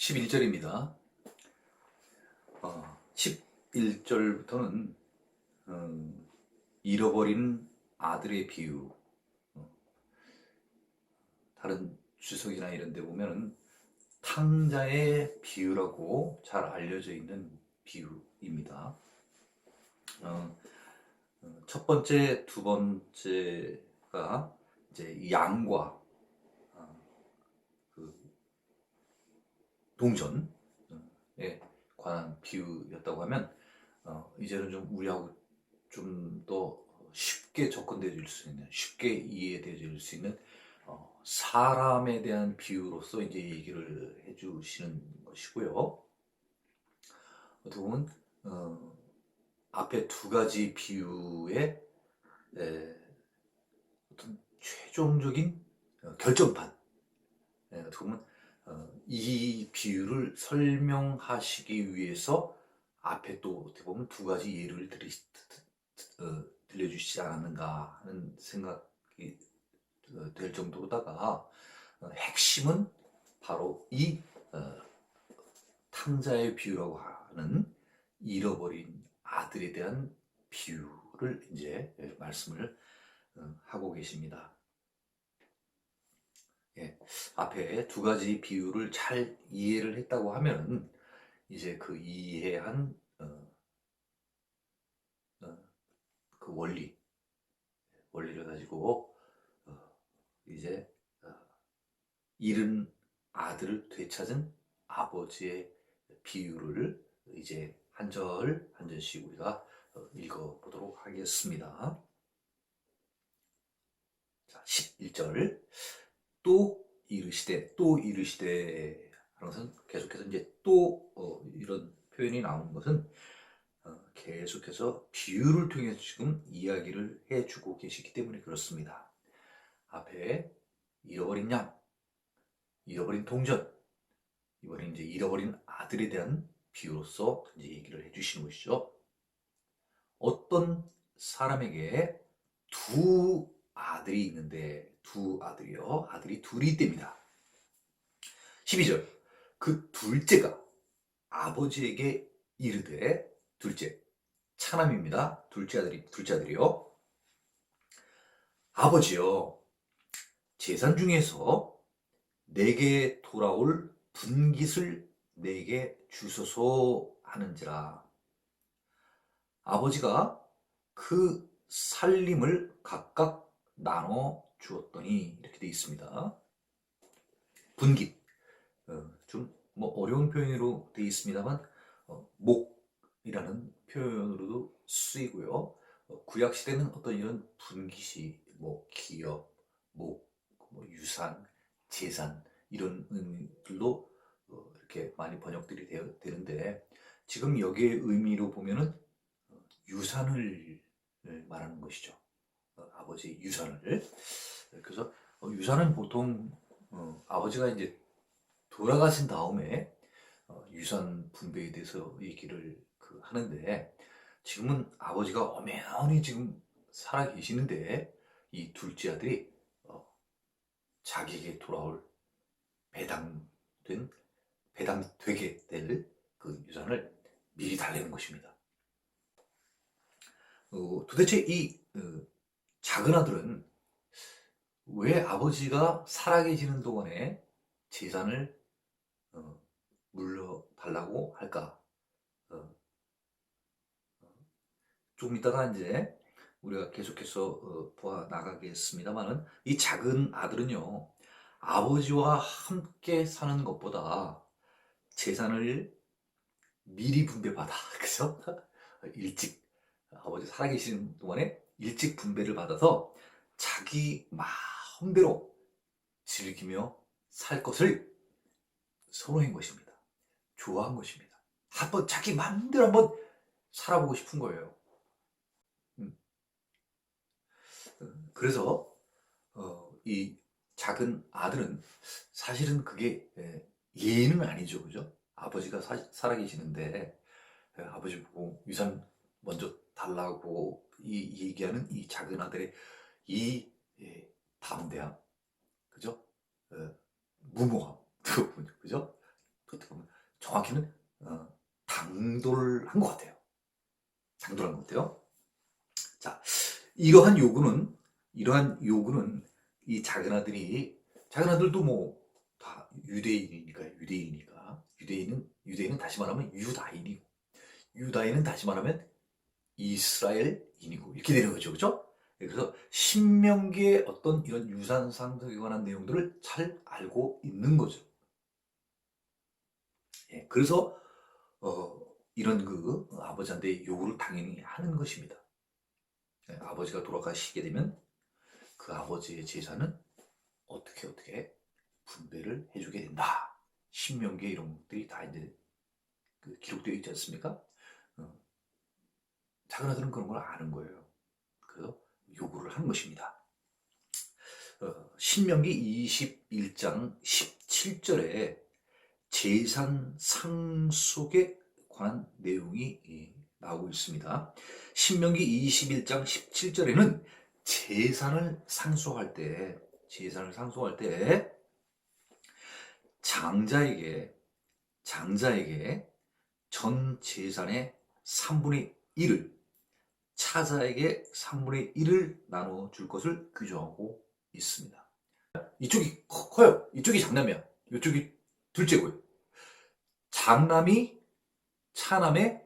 11절입니다. 11절부터는 잃어버린 아들의 비유, 다른 주석이나 이런 데 보면은 탕자의 비유라고 잘 알려져 있는 비유입니다. 첫 번째, 두 번째가 이제 양과 그 동전에 관한 비유였다고 하면, 이제는 좀 우리하고 좀 더 쉽게 접근되어질 수 있는, 쉽게 이해되어질 수 있는 사람에 대한 비유로서 이제 얘기를 해주시는 것이고요. 어떻게 보면 앞에 두 가지 비유의 어떤 최종적인 결정판, 어떻게 보면 이 비유를 설명하시기 위해서 앞에 또 어떻게 보면 두 가지 예를 들려주시지 않았는가 하는 생각이 될 정도로다가 핵심은 바로 이 탕자의 비유라고 하는 잃어버린 아들에 대한 비유를 이제 말씀을 하고 계십니다. 앞에 두 가지 비유를 잘 이해를 했다고 하면 이제 그 이해한 그 원리를 가지고 이제 잃은 아들을 되찾은 아버지의 비유를 이제 한 절 한 절씩 우리가 읽어보도록 하겠습니다. 자, 11절. 또 이르시되 하는 것은 계속해서 이제 이런 표현이 나오는 것은 계속해서 비유를 통해서 지금 이야기를 해주고 계시기 때문에 그렇습니다. 앞에 잃어버린 양, 잃어버린 동전, 이번에 이제 잃어버린 아들에 대한 비유로서 이제 얘기를 해주시는 것이죠. 어떤 사람에게 두 아들이 있는데, 아들이 둘이 있답니다. 12절. 그 둘째가 아버지에게 이르되, 둘째, 차남입니다. 둘째 아들이요. 아버지여, 재산 중에서 내게 돌아올 분깃을 내게 주소서 하는지라. 아버지가 그 살림을 각각 나눠 주었더니, 이렇게 되어 있습니다. 분깃, 좀 뭐 어려운 표현으로 되어 있습니다만 목이라는 표현으로도 쓰이고요. 구약 시대는 어떤 이런 분깃이 뭐 기업, 목, 뭐 유산, 재산 이런 의미들로 이렇게 많이 번역들이 되는데, 지금 여기의 의미로 보면은 유산을 말하는 것이죠. 아버지 유산을. 그래서 유산은 보통 아버지가 이제 돌아가신 다음에 유산 분배에 대해서 얘기를 하는데, 지금은 아버지가 엄연히 지금 살아 계시는데 이 둘째 아들이 자기에게 돌아올 배당되게 될 그 유산을 미리 달래는 것입니다. 도대체 이 작은 아들은 왜 아버지가 살아계시는 동안에 재산을 물려달라고 할까? 조금 이따가 이제 우리가 계속해서 보아 나가겠습니다만은, 이 작은 아들은요, 아버지와 함께 사는 것보다 재산을 미리 분배받아. 그죠? 일찍, 아버지 살아계시는 동안에 일찍 분배를 받아서 자기 마음대로 즐기며 살 것을 선호한 것입니다. 좋아한 것입니다. 한번 자기 마음대로 한번 살아보고 싶은 거예요. 그래서 이 작은 아들은 사실은 그게 예의는 아니죠, 그죠? 아버지가 살아계시는데 아버지 보고 유산 먼저 달라고 얘기하는 이 작은 아들의 이 담대함, 그죠? 무모함, 그죠? 그때 보면 정확히는 당돌한 것 같아요. 당돌한 것 같아요. 자, 이러한 요구는 이 작은 아들도 뭐 다 유대인은 다시 말하면 유다인이고, 유다인은 다시 말하면 이스라엘인이고, 이렇게 되는 거죠. 그죠? 그래서 신명기의 어떤 이런 유산 상속에 관한 내용들을 잘 알고 있는 거죠. 예, 그래서 이런 그 아버지한테 요구를 당연히 하는 것입니다. 예, 아버지가 돌아가시게 되면 그 아버지의 재산은 어떻게 분배를 해주게 된다. 신명기에 이런 것들이 다 이제 그 기록되어 있지 않습니까? 어, 작은 아들은 그런 걸 아는 거예요. 그래서 요구를 하는 것입니다. 신명기 21장 17절에 재산 상속에 관한 내용이 나오고 있습니다. 신명기 21장 17절에는 재산을 상속할 때 장자에게 전 재산의 3분의 1을, 차자에게 3분의 1을 나눠 줄 것을 규정하고 있습니다. 이쪽이 커요. 이쪽이 장남이야. 이쪽이 둘째고요. 장남이 차남의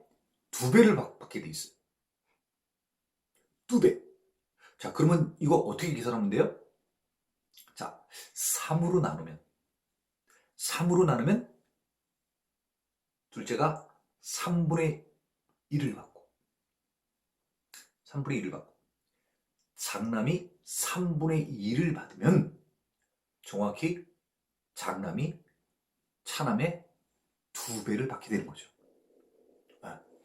2배를 받게 돼 있어요. 2배. 자, 그러면 이거 어떻게 계산하면 돼요? 자, 3으로 나누면 둘째가 3분의 1을 받고 장남이 3분의 2를 받으면 정확히 장남이 차남의 2배를 받게 되는 거죠.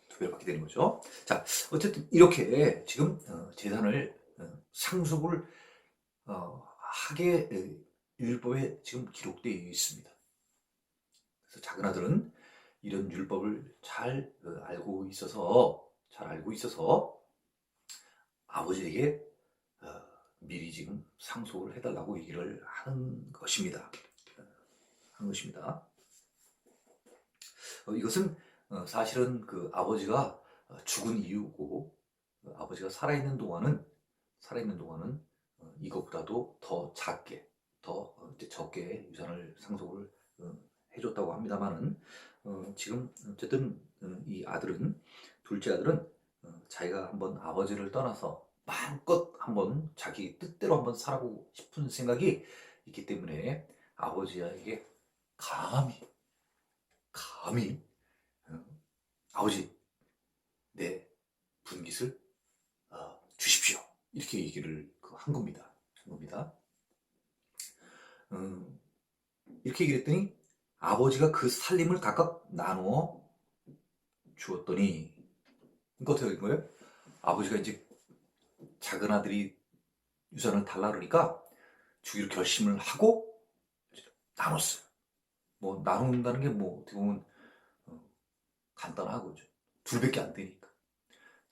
2배를 받게 되는 거죠. 자, 어쨌든 이렇게 지금 재산을 상속을 하게 율법에 지금 기록되어 있습니다. 그래서 작은 아들은 이런 율법을 잘 알고 있어서 아버지에게 미리 지금 상속을 해달라고 얘기를 하는 것입니다. 이것은 사실은 그 아버지가 죽은 이유고, 아버지가 살아있는 동안은 이것보다도 더 작게, 더 적게 유산을 상속을 해줬다고 합니다만은, 지금 어쨌든 이 아들은, 둘째 아들은 자기가 한번 아버지를 떠나서 마음껏 한번 자기 뜻대로 한번 살아보고 싶은 생각이 있기 때문에 아버지에게 감히 아버지, 내 분깃을 주십시오, 이렇게 얘기를 한 겁니다. 이렇게 얘기를 했더니 아버지가 그 살림을 각각 나누어 주었더니, 그러니까 어떻게 된 거예요? 아버지가 이제 작은 아들이 유산을 달라 그러니까 주기로 결심을 하고 나눴어요. 뭐 나눈다는 게 뭐 어떻게 보면 간단하고죠. 2배밖에 안 되니까.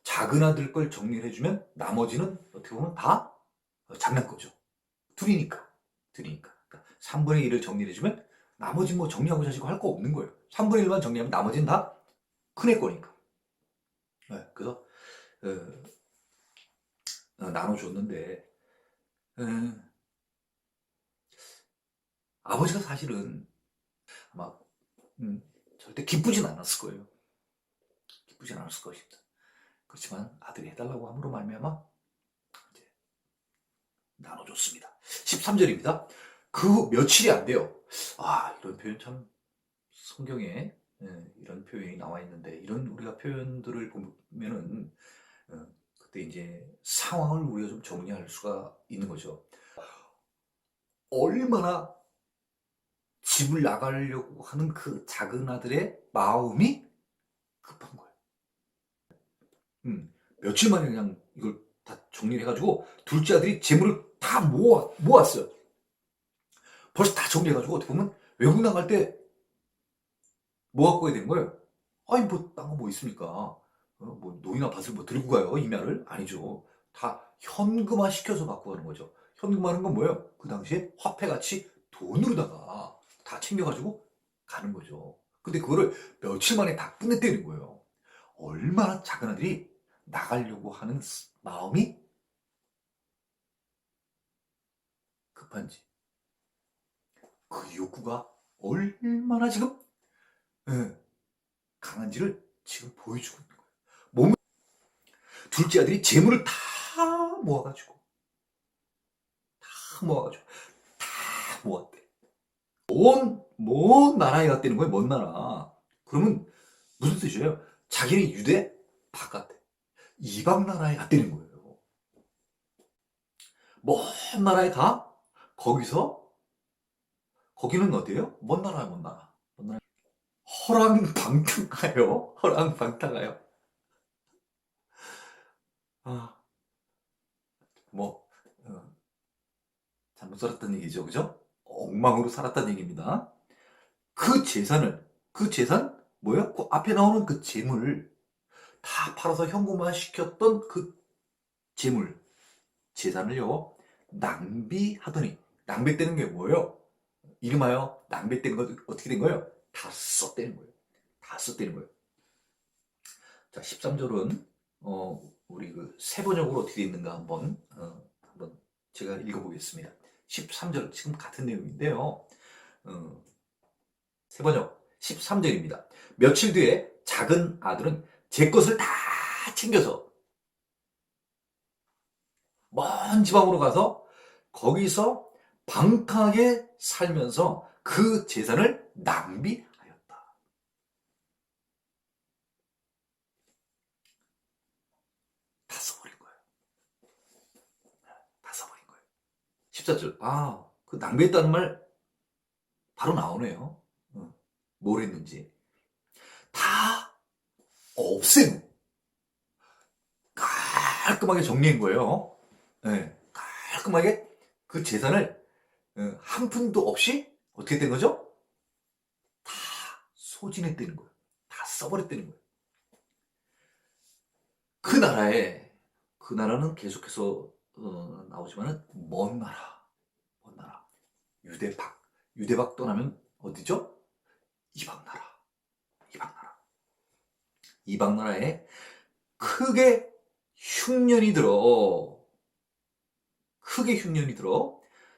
작은 아들 걸 정리를 해주면 나머지는 어떻게 보면 다 장난 거죠. 둘이니까. 그러니까 3분의 1을 정리를 해주면 나머지 뭐 정리하고 자시고 할 거 없는 거예요. 3분의 1만 정리하면 나머지는 다 큰애 거니까. 네, 그래서 나눠줬는데, 아버지가 사실은 아마 절대 기쁘진 않았을 거예요. 기쁘진 않았을 것입니다. 그렇지만 아들이 해달라고 함으로 말미암아 이제 나눠줬습니다. 13절입니다. 그 후 며칠이 안 돼요. 이런 표현 참 성경에 이런 표현이 나와 있는데, 이런 우리가 표현들을 보면은 그때 이제 상황을 우리가 좀 정리할 수가 있는 거죠. 얼마나 집을 나가려고 하는 그 작은 아들의 마음이 급한 거예요. 며칠 만에 그냥 이걸 다 정리를 해가지고 둘째 아들이 재물을 다 모았어요. 벌써 다 정리해가지고 어떻게 보면 외국 나갈 때 뭐 갖고 가야 되는 거예요? 아니 뭐 딴 거 뭐 있습니까? 뭐 노이나 밭을 뭐 들고 가요? 이면을? 아니죠. 다 현금화 시켜서 갖고 가는 거죠. 현금화는 건 뭐예요? 그 당시에 화폐같이 돈으로다가 다 챙겨가지고 가는 거죠. 근데 그거를 며칠 만에 다 끝냈다는 거예요. 얼마나 작은 아들이 나가려고 하는 마음이 급한지, 그 욕구가 얼마나 지금 예, 강한지를 지금 보여주고 있는 거예요. 몸 둘째 아들이 재물을 다 모아가지고 다 모아가지고 다 모았대. 먼 나라에 갔다는 거예요. 먼 나라. 그러면 무슨 뜻이에요? 자기는 유대 바깥에 이방 나라에 갔다는 거예요. 먼 나라에 가? 거기서 거기는 어디예요? 먼 나라야, 먼 나라. 먼 나라. 허랑방탕하요. 허랑방탕하요. 아, 뭐 잘못 살았다는 얘기죠, 그죠? 엉망으로 살았다는 얘기입니다. 그 재산 뭐예요? 그 앞에 나오는 그 재물을 다 팔아서 현금화 시켰던 그 재물, 재산을요 낭비하더니, 낭비되는 게 뭐예요? 이름하여 낭비되는 거 어떻게 된 거예요? 다 썼다는 거예요. 다 썼다는 거예요. 자, 13절은 우리 그 세번역으로 어떻게 있는가 한번 제가 읽어보겠습니다. 13절 지금 같은 내용인데요. 세번역 13절입니다. 며칠 뒤에 작은 아들은 제 것을 다 챙겨서 먼 지방으로 가서 거기서 방탕하게 살면서 그 재산을 낭비하였다. 다 써버린 거예요. 다 써버린 거예요. 14절. 그 낭비했다는 말 바로 나오네요. 뭘 했는지. 다 없앤, 깔끔하게 정리한 거예요. 네, 깔끔하게 그 재산을 한 푼도 없이 어떻게 된 거죠? 다 소진했다는 거예요. 다 써버렸다는 거예요. 그 나라는 계속해서 나오지만은 먼 나라, 유대박 떠나면 어디죠? 이방 나라에 크게 흉년이 들어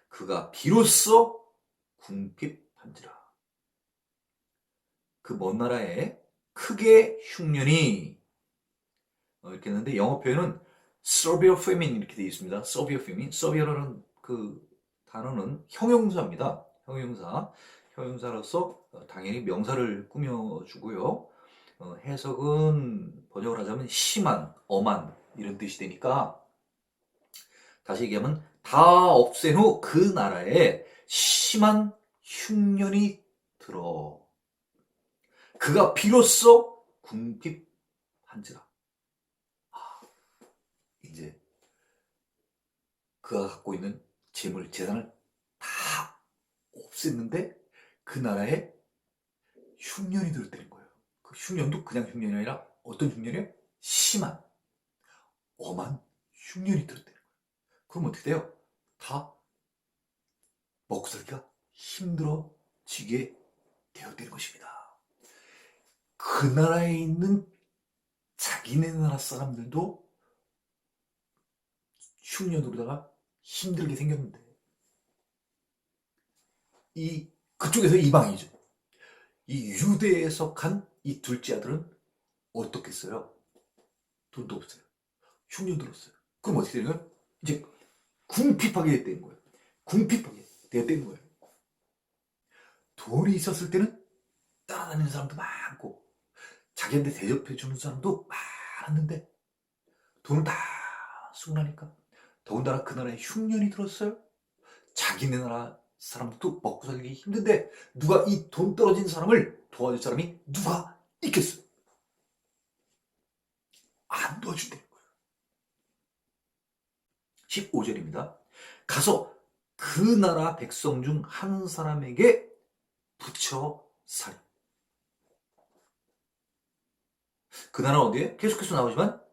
그가 비로소 궁핍한지라. 그 먼 나라에 크게 흉년이 이렇게 했는데, 영어 표현은 severe famine 이렇게 되어 있습니다. severe famine. severe라는 그 단어는 형용사입니다. 형용사로서 당연히 명사를 꾸며주고요. 해석은 번역을 하자면 심한, 엄한 이런 뜻이 되니까, 다시 얘기하면 다 없앤 후 그 나라에 심한 흉년이 들어 그가 비로소 궁핍한지라. 이제 그가 갖고 있는 재물, 재산을 다 없앴는데 그 나라에 흉년이 들었다는 거예요. 그 흉년도 그냥 흉년이 아니라 어떤 흉년이에요? 심한, 엄한 흉년이 들었다는 거예요. 그럼 어떻게 돼요? 다 먹고 살기가 힘들어지게 되었다는 것입니다. 그 나라에 있는 자기네 나라 사람들도 흉년으로다가 힘들게 생겼는데, 그쪽에서 이방이죠. 이 유대에 속한 이 둘째 아들은 어떻겠어요? 돈도 없어요. 흉년 들었어요. 그럼 어떻게 되는 거예요? 이제 궁핍하게 됐다는 거예요. 궁핍하게 되었다는 거예요. 돈이 있었을 때는 따라다니는 사람도 많고 자기한테 대접해주는 사람도 많았는데, 돈을 다 쓰고 나니까 더군다나 그 나라에 흉년이 들었어요. 자기네 나라 사람도 먹고 살기 힘든데 누가 이 돈 떨어진 사람을 도와줄 사람이 누가 있겠어요? 안 도와준다는 거예요. 15절입니다. 가서 그 나라 백성 중 한 사람에게 붙여 살이. 그 나라는 어디에? 계속해서 나오지만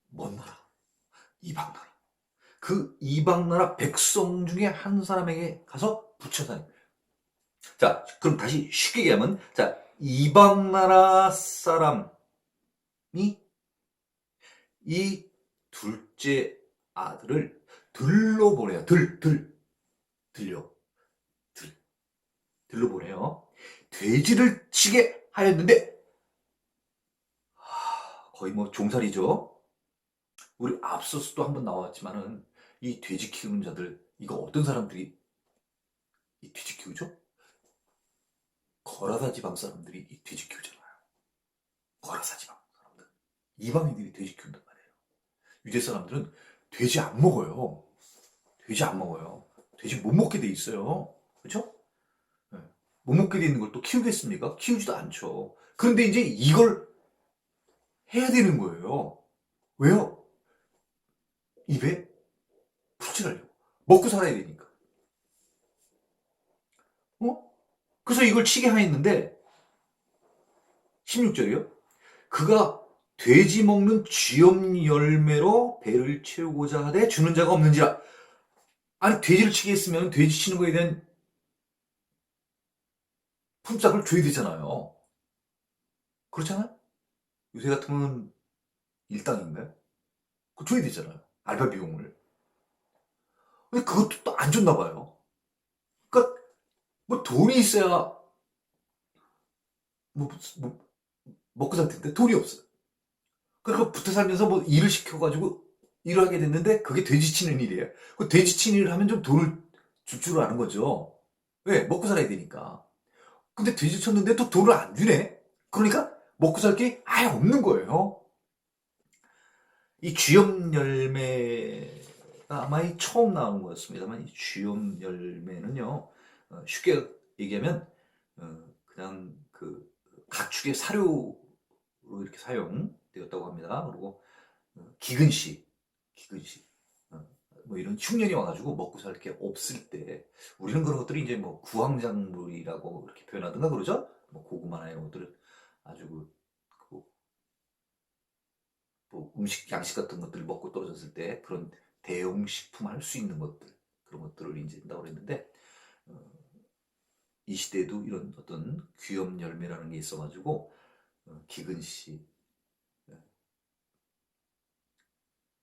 먼 나라, 이방 나라. 그 이방 나라 백성 중에 한 사람에게 가서 붙여 살이. 자, 그럼 다시 쉽게 얘기하면, 자, 이방 나라 사람이 이 둘째 아들을 들로 보내요. 들려. 들로 보내요. 돼지를 치게 하였는데, 거의 뭐 종살이죠. 우리 앞서서도 한번 나왔지만은, 이 돼지 키우는 자들, 이거 어떤 사람들이 이 돼지 키우죠? 거라사 지방 사람들이 이 돼지 키우잖아요. 거라사 지방 사람들. 이방인들이 돼지 키운단 말이에요. 유대 사람들은 돼지 안 먹어요. 돼지 안 먹어요. 돼지 못 먹게 돼 있어요. 그렇죠? 네. 못 먹게 돼 있는 걸 또 키우겠습니까? 키우지도 않죠. 그런데 이제 이걸 해야 되는 거예요. 왜요? 입에 풀칠하려고. 먹고 살아야 되니까. 어? 그래서 이걸 치게 하였는데 16절이요. 그가 돼지 먹는 쥐염 열매로 배를 채우고자 하되 주는 자가 없는지라. 아니 돼지를 치게 했으면 돼지 치는 거에 대한 품삯을 줘야 되잖아요. 그렇잖아요? 요새 같으면 일당인가요? 그거 줘야 되잖아요. 알바 비용을. 근데 그것도 또 안 줬나 봐요. 그러니까 뭐 돈이 있어야 뭐, 뭐 먹고 살 텐데 돈이 없어요. 그러니까 붙어 살면서 뭐 일을 시켜가지고 일을 하게 됐는데 그게 돼지치는 일이에요. 그 돼지치는 일을 하면 좀 돈을 줄 줄 아는 거죠. 왜? 먹고 살아야 되니까. 근데 돼지 쳤는데 또 돈을 안 주네? 그러니까 먹고 살 게 아예 없는 거예요. 이 쥐염 열매가 아마 이 처음 나온 거였습니다만 이 쥐염 열매는요. 쉽게 얘기하면 그냥 그 가축의 사료로 이렇게 사용되었다고 합니다. 그리고 기근씨, 뭐 이런 흉년이 와가지고 먹고 살 게 없을 때 우리는 그런 것들이 이제 뭐 구황작물이라고 이렇게 표현하든가 그러죠. 뭐 고구마나 이런 것들을 아주 뭐 음식 양식 같은 것들을 먹고 떨어졌을 때 그런 대용 식품 할 수 있는 것들 그런 것들을 이제 한다고 그랬는데 어, 이 시대에도 이런 어떤 귀염 열매라는 게 있어가지고 기근씨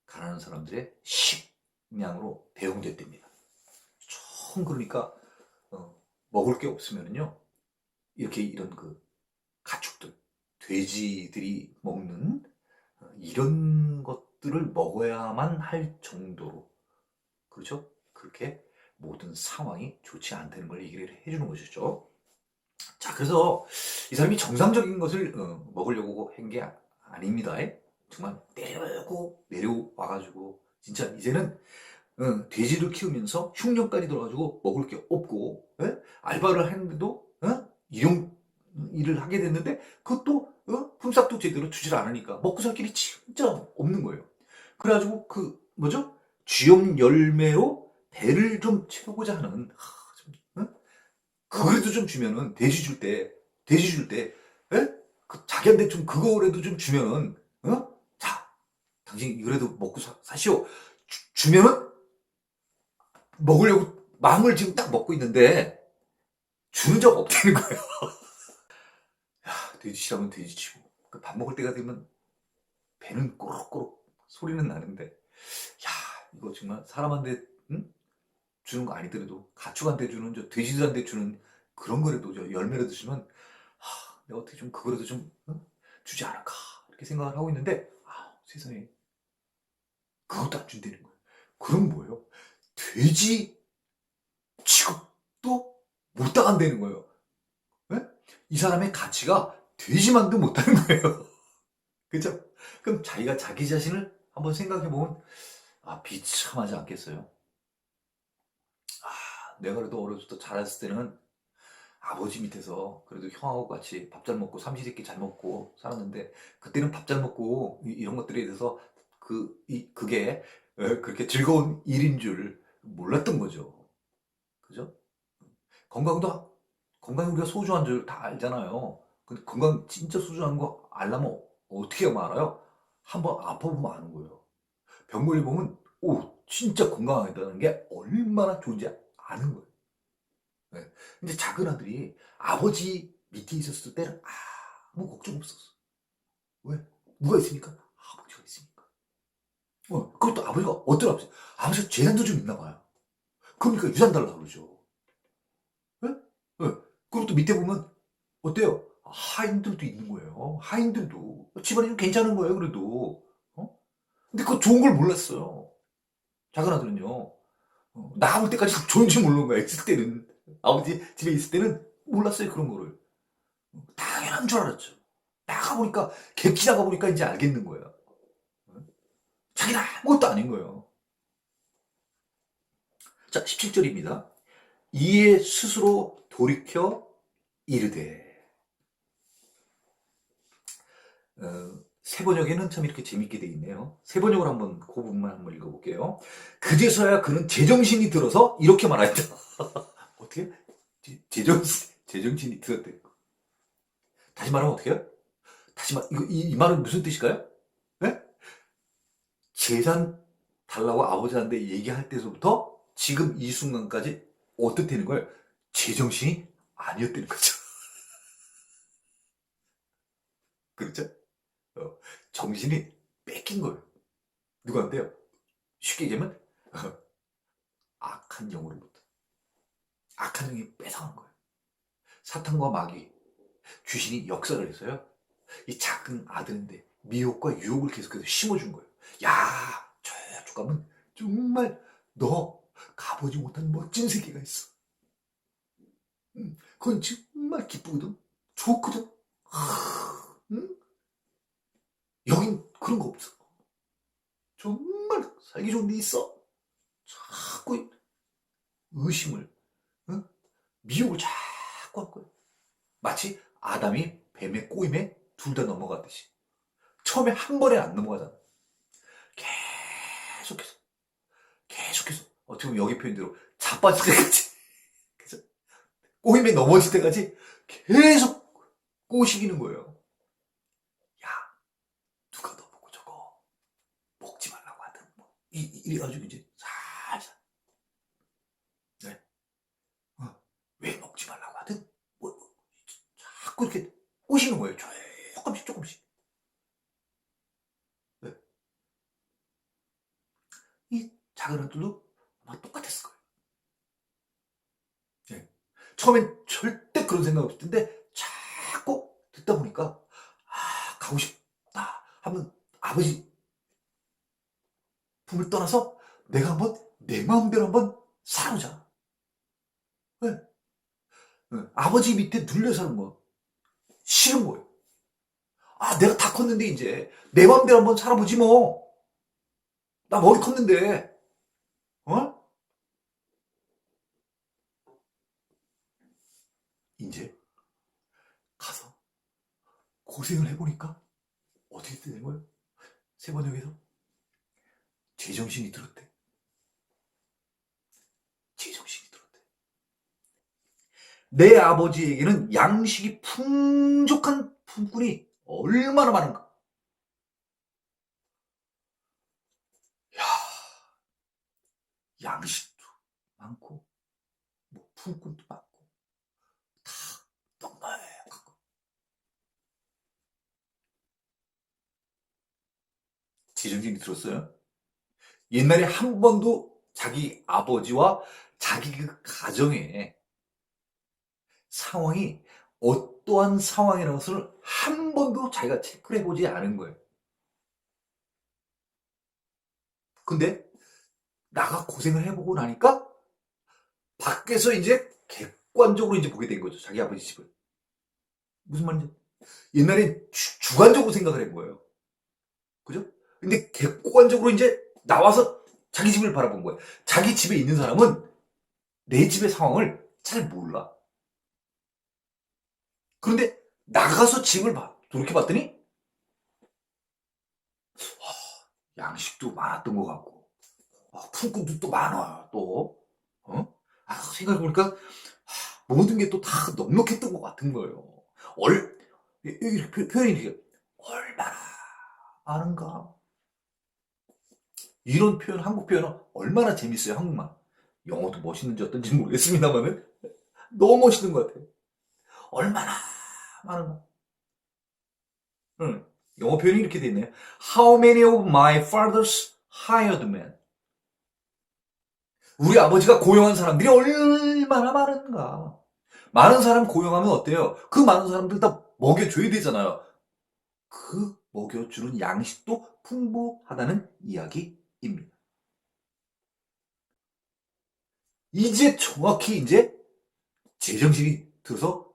가난한 사람들의 식량으로 대용됐답니다. 처음 그러니까 먹을 게 없으면요 이렇게 이런 그 가축들 돼지들이 먹는 이런 것들을 먹어야만 할 정도로 그렇죠? 그렇게 모든 상황이 좋지 않다는 걸 얘기를 해주는 것이죠. 자, 그래서 이 사람이 정상적인 것을 먹으려고 한 게 아닙니다. 정말 내려오고 내려와가지고 진짜 이제는 돼지를 키우면서 흉년까지 들어가지고 먹을 게 없고 알바를 했는데도 일용 일을 하게 됐는데 그것도 품삯도 제대로 주질 않으니까 먹고 살 길이 진짜 없는 거예요. 그래가지고 그 뭐죠? 쥐염 열매로 배를 좀 채우고자 하는 그거라도 좀 주면은 돼지 줄 때 그 자기한테 좀 그거라도 좀 주면은 자 당신 이거라도 먹고 사시오 주면은 먹으려고 마음을 지금 딱 먹고 있는데 주는 적 없다는 거예요. 야, 돼지치라면 돼지치고 그 밥 먹을 때가 되면 배는 꼬록꼬록 소리는 나는데 야 이거 정말 사람한테 주는 거 아니더라도 가축한테 주는 저 돼지들한테 주는 그런 거라도 저 열매를 드시면 내가 어떻게 좀 그거라도 좀 주지 않을까 이렇게 생각을 하고 있는데 세상에 그것도 안 준다는 거예요. 그럼 뭐예요? 돼지 취급도 못 당한다는 거예요. 네? 이 사람의 가치가 돼지만도 못하는 거예요. 그죠? 그럼 자기가 자기 자신을 한번 생각해 보면 비참하지 않겠어요? 내가 그래도 어렸을 때 자랐을 때는 아버지 밑에서 그래도 형하고 같이 밥 잘 먹고 삼시세끼 잘 먹고 살았는데 그때는 밥 잘 먹고 이런 것들에 대해서 그게 그렇게 즐거운 일인 줄 몰랐던 거죠. 그죠? 건강이 우리가 소중한 줄 다 알잖아요. 근데 건강 진짜 소중한 거 알려면 어떻게 하면 알아요? 한번 아파보면 아는 거예요. 병 걸려보면 진짜 건강하다는 게 얼마나 좋은지 아는 거예요. 네. 근데 작은 아들이 아버지 밑에 있었을 때는 아무 걱정 없었어. 왜? 누가 있으니까? 아버지가 있으니까. 그것도 아버지가 어떤 아버지? 아버지가 재산도 좀 있나 봐요. 그러니까 유산 달라고 그러죠. 예? 예. 그리고 또 밑에 보면 어때요? 하인들도 있는 거예요. 하인들도. 집안이 좀 괜찮은 거예요, 그래도. 근데 그거 좋은 걸 몰랐어요. 작은 아들은요. 나올 때까지 좋은지 모르는 거야, 있을 때는. 아버지 집에 있을 때는 몰랐어요, 그런 거를. 당연한 줄 알았죠. 나가보니까, 객지 나가보니까 이제 알겠는 거예요. 자기는 아무것도 아닌 거예요. 자, 17절입니다. 이에 스스로 돌이켜 이르되. 세번역에는 참 이렇게 재밌게 돼 있네요. 세번역으로 한번 그 부분만 한번 읽어볼게요. 그제서야 그는 제정신이 들어서 이렇게 말하였다. 어떻게? 제정신이 들었대. 다시 말하면 어떻게 해요? 다시 이 말은 무슨 뜻일까요? 네? 재산 달라고 아버지한테 얘기할 때서부터 지금 이 순간까지 어떻게 되는 거예요? 제정신이 아니었다는 거죠. 그렇죠? 정신이 뺏긴 거예요. 누구한테요? 쉽게 얘기하면 악한 영으로부터. 악한 영이 뺏어간 거예요. 사탄과 마귀, 귀신이 역사를 해서요. 이 작은 아들인데 미혹과 유혹을 계속해서 심어준 거예요. 야, 저쪽 가면 정말 너 가보지 못한 멋진 세계가 있어. 그건 정말 기쁘거든. 좋거든. 응? 여긴 그런 거 없어. 정말 살기 좋은 데 있어. 자꾸 의심을, 응? 미혹을 자꾸 할 거예요. 마치 아담이 뱀의 꼬임에 둘 다 넘어가듯이. 처음에 한 번에 안 넘어가잖아. 계속해서. 어떻게 보면 여기 표현대로 자빠질 때까지. 그죠? 꼬임에 넘어질 때까지 계속 꼬시기는 거예요. 야, 누가 너 보고 저거 먹지 말라고 하든, 뭐. 이래가지고 이제 살살. 네. 왜 먹지 말라고 하든, 자꾸 이렇게 꼬시는 거예요. 조금씩. 네. 이 작은 아들도 아마 똑같았을 거예요. 네. 처음엔 절대 그런 생각 없을 텐데 자꾸 듣다 보니까 가고 싶다 하면 아버지 품을 떠나서 내가 한번 내 마음대로 한번 살아보자. 네. 네. 아버지 밑에 눌려 사는 거 싫은 거예요. 내가 다 컸는데 이제 내 마음대로 한번 살아보지 뭐. 나 머리 컸는데. 어? 이제 가서 고생을 해보니까 어떻게 되는 거예요? 세번역에서 제정신이 들었대. 제정신이 들었대. 내 아버지에게는 양식이 풍족한 품꾼이 얼마나 많은가. 야, 양식도 많고, 뭐 품꾼도 많고, 다 넉넉하고. 제정신이 들었어요? 옛날에 한 번도 자기 아버지와 자기 그 가정의 상황이 어떠한 상황이라는 것을 한 번도 자기가 체크를 해보지 않은 거예요. 근데 나가 고생을 해보고 나니까 밖에서 이제 객관적으로 이제 보게 된 거죠. 자기 아버지 집을. 무슨 말인지. 옛날엔 주관적으로 생각을 한 거예요. 그죠? 근데 객관적으로 이제 나와서 자기 집을 바라본 거예요. 자기 집에 있는 사람은 내 집의 상황을 잘 몰라. 그런데 나가서 집을 돌이켜봤더니 양식도 많았던 것 같고 품꾼도 또 많아 또. 생각해보니까 모든 게 또 다 넉넉했던 것 같은 거예요. 이렇게 표현이 이렇게 얼마나 아는가. 이런 표현, 한국 표현은 얼마나 재밌어요, 한국말. 영어도 멋있는지 어떤지 모르겠습니다만은. 너무 멋있는 것 같아. 얼마나 많은, 응. 영어 표현이 이렇게 돼 있네요. How many of my father's hired men? 우리 아버지가 고용한 사람들이 얼마나 많은가. 많은 사람 고용하면 어때요? 그 많은 사람들 다 먹여줘야 되잖아요. 그 먹여주는 양식도 풍부하다는 이야기입니다. 이제 정확히 이제 제정신이 들어서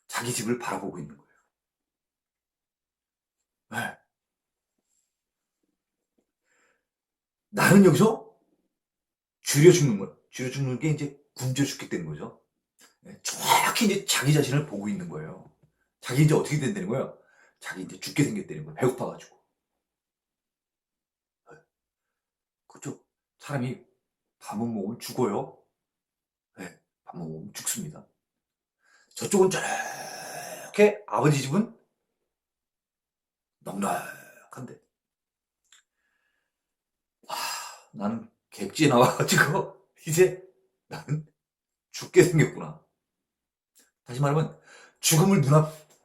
자기 집을 바라보고 있는 거예요. 네. 나는 여기서 줄여 죽는 거예요. 줄여 죽는 게 이제 굶겨 죽겠다는 거죠. 네. 정확히 이제 자기 자신을 보고 있는 거예요. 자기 이제 어떻게 된다는 거예요? 자기 이제 죽게 생겼다는 거예요. 배고파가지고. 네. 그죠? 사람이 밥못 먹으면 죽어요. 네. 밥못 먹으면 죽습니다. 저쪽은 저렇게 아버지 집은 넉넉한데. 나는 객지에 나와가지고 이제 나는 죽게 생겼구나. 다시 말하면 죽음을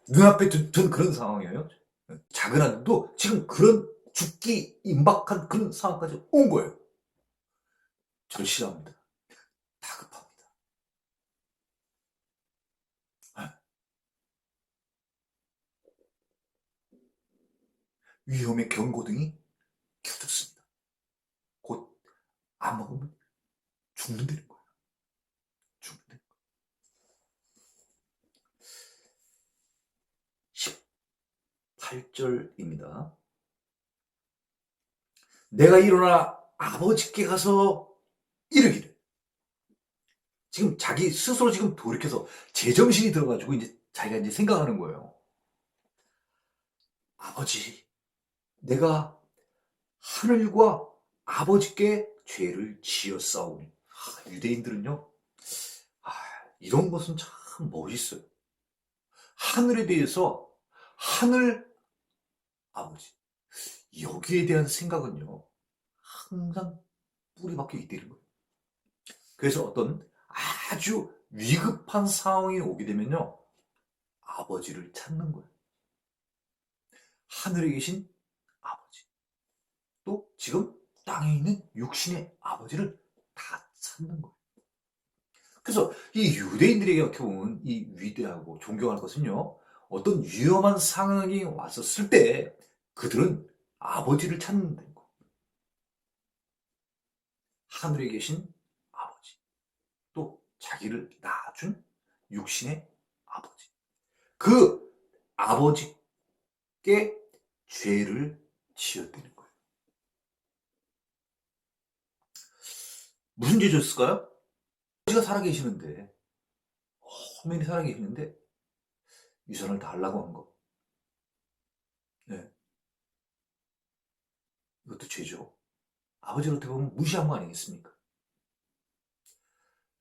눈앞에 둔 그런 상황이에요. 작은 아들도 지금 그런 죽기 임박한 그런 상황까지 온 거예요. 저를 싫어합니다. 다급합니다. 위험의 경고등이 켜졌습니다. 곧 안 먹으면 죽는다는 거예요. 죽는다는 거예요. 18절입니다. 내가 일어나 아버지께 가서 이르기를. 지금 자기 스스로 지금 돌이켜서 제정신이 들어가지고 이제 자기가 이제 생각하는 거예요. 아버지, 내가 하늘과 아버지께 죄를 지었사오니. 유대인들은요, 아, 이런 것은 참 멋있어요. 하늘에 대해서 하늘 아버지, 여기에 대한 생각은요, 항상 뿌리 박혀 있다는 거예요. 그래서 어떤 아주 위급한 상황이 오게 되면요, 아버지를 찾는 거예요. 하늘에 계신 아버지. 또 지금 땅에 있는 육신의 아버지를 다 찾는 거예요. 그래서 이 유대인들에게 어떻게 보면 이 위대하고 존경할 것은요, 어떤 위험한 상황이 왔었을 때 그들은 아버지를 찾는다는 거. 하늘에 계신 아버지. 또 자기를 낳아준 육신의 아버지. 그 아버지께 죄를 지었다는 거예요. 무슨 죄 졌을까요? 아버지가 살아계시는데, 엄연히 살아계시는데 유산을 달라고 한 거. 네. 이것도 죄죠. 아버지를 어떻게 보면 무시한 거 아니겠습니까?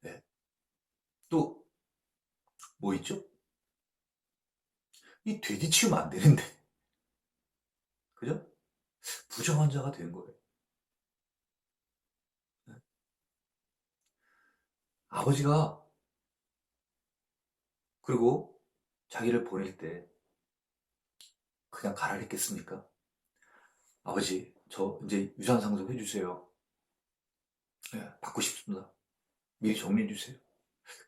네. 또 뭐 있죠? 이 되뒤치우면 안 되는데, 그죠? 부정한 자가 된 거예요. 네. 아버지가 그리고 자기를 보낼 때 그냥 가라 했겠습니까? 아버지, 저 이제 유산 상속해 주세요. 네, 받고 싶습니다. 미리 정리해 주세요.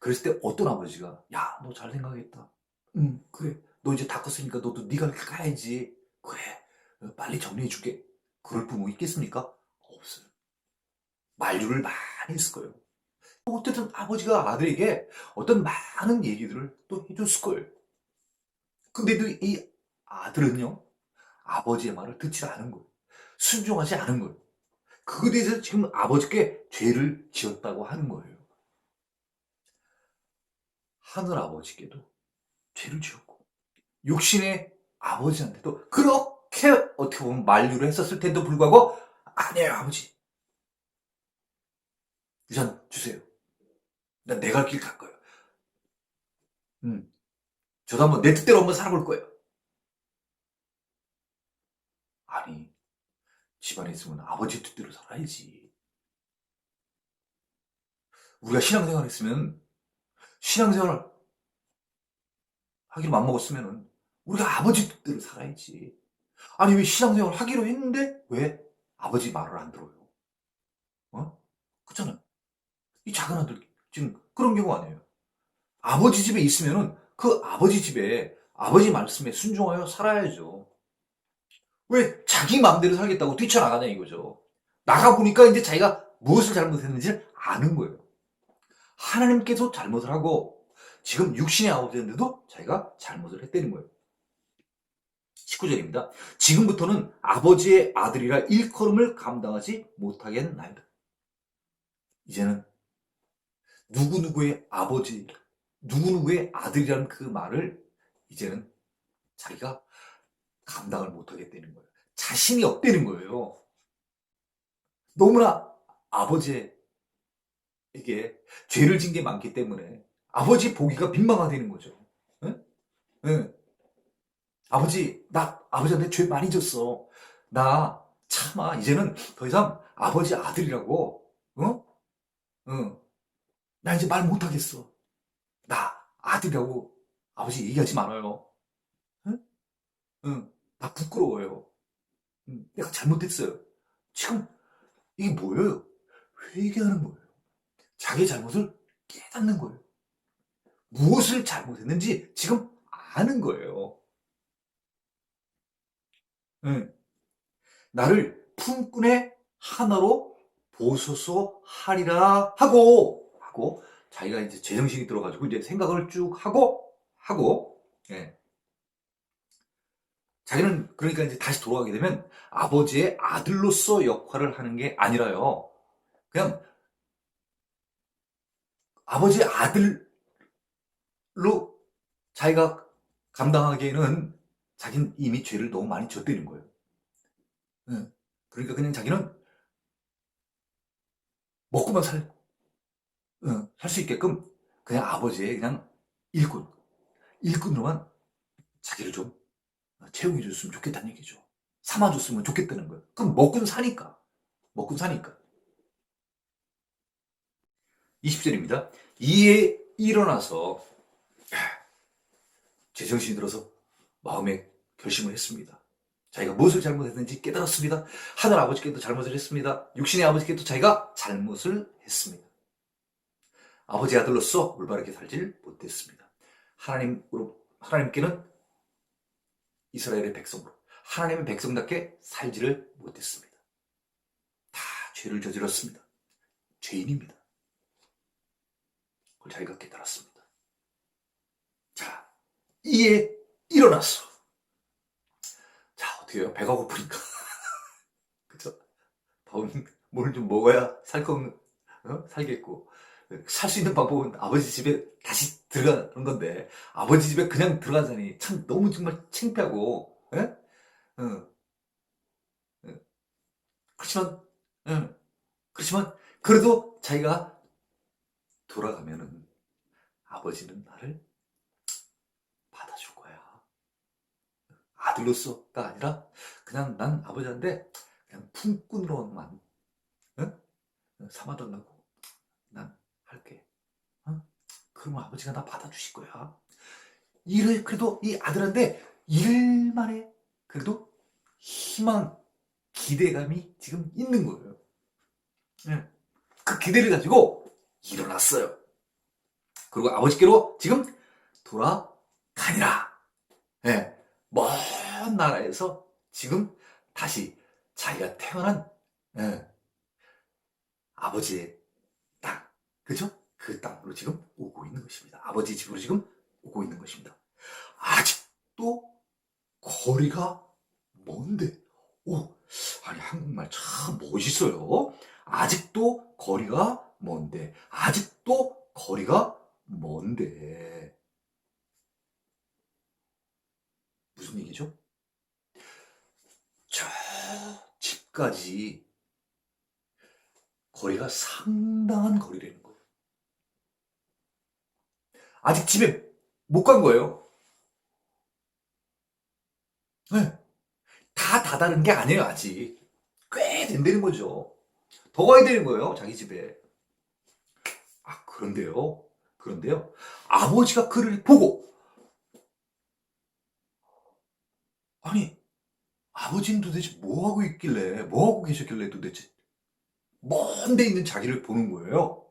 그랬을 때 어떤 아버지가 야, 너 잘 생각했다. 응, 그래. 너 이제 다 컸으니까 너도 네가 가야지. 그래. 빨리 정리해 줄게. 그럴 부모 있겠습니까? 없어요. 만류를 많이 했을 거예요. 어쨌든 아버지가 아들에게 어떤 많은 얘기들을 또 해줬을 거예요. 근데도 이 아들은요, 아버지의 말을 듣지 않은 거예요. 순종하지 않은 거예요. 그에 대해서 지금 아버지께 죄를 지었다고 하는 거예요. 하늘 아버지께도 죄를 지었고, 육신의 아버지한테도 그렇게 어떻게 보면 만류를 했었을 텐데도 불구하고, 아니에요, 아버지. 유산 주세요. 난 내가 갈 길 갈 거예요. 저도 한번 내 뜻대로 한번 살아볼 거예요. 아니, 집안에 있으면 아버지 뜻대로 살아야지. 우리가 신앙생활 했으면 신앙생활 하기로 맘먹었으면은 우리가 아버지 뜻대로 살아야지. 아니 왜 신앙생활 하기로 했는데 왜 아버지 말을 안 들어요? 어? 그렇잖아요. 이 작은 아들 지금 그런 경우 아니에요. 아버지 집에 있으면은 그 아버지 집에 아버지 말씀에 순종하여 살아야죠. 왜 자기 마음대로 살겠다고 뛰쳐나가냐 이거죠. 나가보니까 이제 자기가 무엇을 잘못했는지 아는 거예요. 하나님께서 잘못을 하고 지금 육신의 아버지인데도 자기가 잘못을 했다는 거예요. 19절입니다. 지금부터는 아버지의 아들이라 일컬음을 감당하지 못하겠나이다. 이제는 누구누구의 아버지, 누구누구의 아들이라는 그 말을 이제는 자기가 감당을 못하겠다는 거예요. 자신이 없다는 거예요. 너무나 아버지에게 죄를 진 게 많기 때문에 아버지 보기가 민망하다는 거죠. 응? 응. 아버지, 나 아버지한테 죄 많이 졌어. 나 참아. 이제는 더 이상 아버지 아들이라고, 어? 응. 나 이제 말 못하겠어. 나 아들이라고 아버지 얘기하지 말아요. 응? 응. 나 부끄러워요. 응. 내가 잘못했어요. 지금 이게 뭐예요? 회개하는 거예요. 자기 잘못을 깨닫는 거예요. 무엇을 잘못했는지 지금 아는 거예요. 응. 나를 품꾼의 하나로 보소서 하리라 하고 자기가 이제 제정신이 들어가지고 이제 생각을 쭉 하고 예. 자기는 그러니까 이제 다시 돌아가게 되면 아버지의 아들로서 역할을 하는 게 아니라요. 그냥 아버지의 아들로 자기가 감당하기에는 자기는 이미 죄를 너무 많이 졌다는 거예요. 예. 그러니까 그냥 자기는 먹고만 살 수 있게끔 그냥 아버지의 그냥 일꾼으로만 자기를 좀 채용해 줬으면 좋겠다는 얘기죠. 삼아줬으면 좋겠다는 거예요. 그럼 먹고는 사니까. 먹고는 사니까. 20절입니다. 이에 일어나서 제정신이 들어서 마음에 결심을 했습니다. 자기가 무엇을 잘못했는지 깨달았습니다. 하늘 아버지께도 잘못을 했습니다. 육신의 아버지께도 자기가 잘못을 했습니다. 아버지 아들로서 올바르게 살지를 못했습니다. 하나님께는 이스라엘의 백성으로 하나님의 백성답게 살지를 못했습니다. 다 죄를 저질렀습니다. 죄인입니다. 그걸 자기가 깨달았습니다. 자, 이에 일어났어. 자, 어떻게 해요? 배가 고프니까. 그쵸? 밥은 뭘 좀 먹어야 살겠고. 살 수 있는 방법은 아버지 집에 다시 들어가는 건데, 아버지 집에 그냥 들어가자니 참 너무 정말 창피하고, 예? 어, 예. 그렇지만, 예. 그렇지만, 그래도 자기가 돌아가면은 아버지는 나를 받아줄 거야. 아들로서가 아니라 그냥 난 아버지한테 그냥 품꾼으로만 응? 삼아달라고 난 할게. 응? 그러면 아버지가 나 받아주실 거야. 일을 그래도 이 아들한테 일만에 그래도 희망, 기대감이 지금 있는 거예요. 응. 그 기대를 가지고 일어났어요. 그리고 아버지께로 지금 돌아가니라. 예. 먼 나라에서 지금 다시 자기가 태어난 예, 아버지의 땅, 그죠? 그 땅으로 지금 오고 있는 것입니다. 아버지 집으로 지금 오고 있는 것입니다. 아직도 거리가 먼데, 오, 아니 한국말 참 멋있어요. 아직도 거리가 먼데, 아직도 거리가 먼데. 무슨 얘기죠? 저 집까지 거리가 상당한 거리라는 거예요. 아직 집에 못 간 거예요. 네. 다 다다른 게 아니에요, 아직. 꽤 된다는 거죠. 더 가야 되는 거예요, 자기 집에. 아, 그런데요. 그런데요, 아버지가 그를 보고, 아니, 아버지는 도대체 뭐하고 있길래, 뭐하고 계셨길래 도대체 먼 데 있는 자기를 보는 거예요.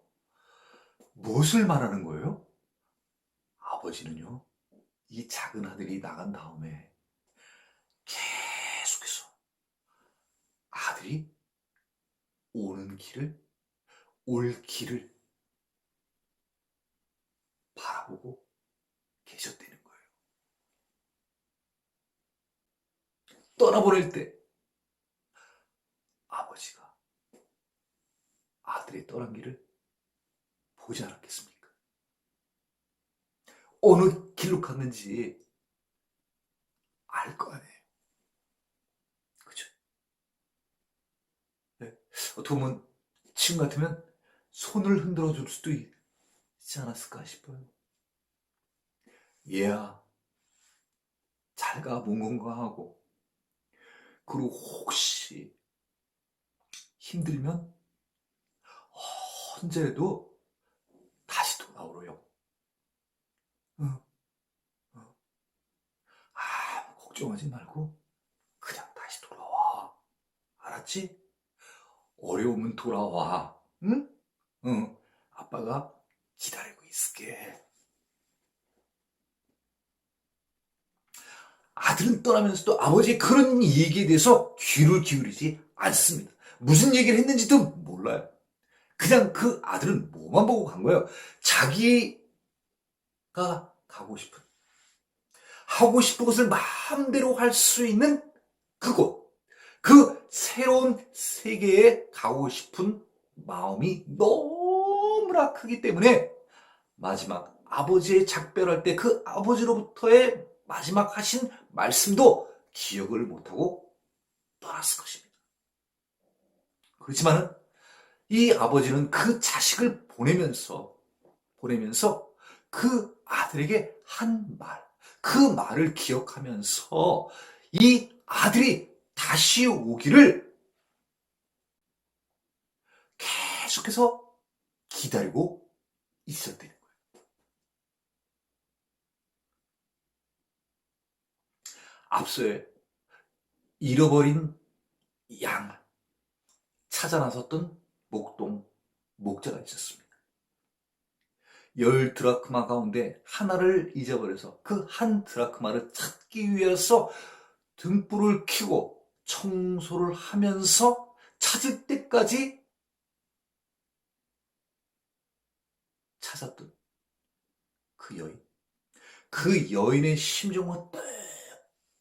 무엇을 말하는 거예요? 아버지는요, 이 작은 아들이 나간 다음에 계속해서 아들이 오는 길을, 올 길을 바라보고 계셨다는 거예요. 떠나보낼 때 아버지가 아들의 떠난 길을 보지 않았겠습니까? 어느 길로 갔는지 알 거 아니에요. 그죠? 네. 어떻게 보면 지금 같으면 손을 흔들어 줄 수도 있지 않았을까 싶어요. 얘야, 잘 가, 뭔 건강하고. 그리고 혹시 힘들면 언제라도 다시 돌아오래요. 응, 응. 걱정하지 말고 그냥 다시 돌아와. 알았지? 어려우면 돌아와. 응? 응. 아빠가 기다리고 있을게. 아들은 떠나면서도 아버지의 그런 얘기에 대해서 귀를 기울이지 않습니다. 무슨 얘기를 했는지도 몰라요. 그냥 그 아들은 뭐만 보고 간 거예요. 자기가 가고 싶은, 하고 싶은 것을 마음대로 할 수 있는 그곳, 그 새로운 세계에 가고 싶은 마음이 너무나 크기 때문에 마지막 아버지의 작별할 때 그 아버지로부터의 마지막 하신 말씀도 기억을 못하고 떠났을 것입니다. 그렇지만 이 아버지는 그 자식을 보내면서 그 아들에게 한 말, 그 말을 기억하면서 이 아들이 다시 오기를 계속해서 기다리고 있었다는 거예요. 앞서에 잃어버린 양을 찾아 나섰던 목자가 있었습니다. 10드라크마 가운데 하나를 잊어버려서 그 한 드라크마를 찾기 위해서 등불을 켜고 청소를 하면서 찾을 때까지 찾았던 그 여인. 그 여인의 심정과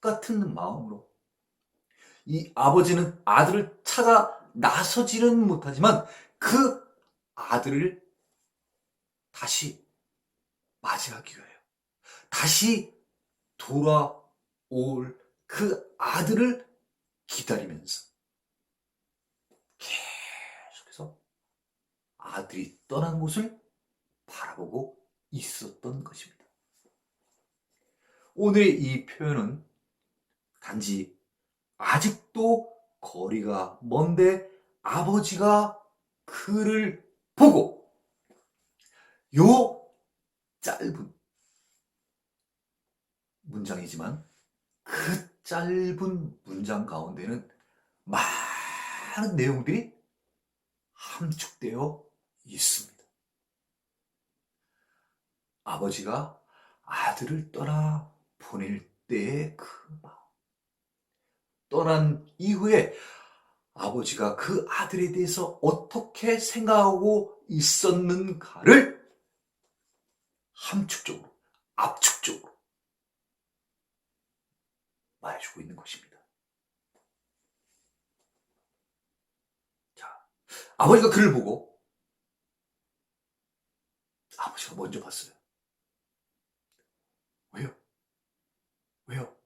똑같은 마음으로 이 아버지는 아들을 찾아 나서지는 못하지만 그 아들을 다시 맞이하기 위하여 다시 돌아올 그 아들을 기다리면서 계속해서 아들이 떠난 곳을 바라보고 있었던 것입니다. 오늘의 이 표현은 단지 아직도 거리가 먼데 아버지가 그를 보고 요 짧은 문장이지만 그 짧은 문장 가운데는 많은 내용들이 함축되어 있습니다. 아버지가 아들을 떠나 보낼 때의 그 마음, 떠난 이후에 아버지가 그 아들에 대해서 어떻게 생각하고 있었는가를 함축적으로, 압축적으로 말해주고 있는 것입니다. 자, 아버지가 그를 보고 아버지가 먼저 봤어요. 왜요? 왜요?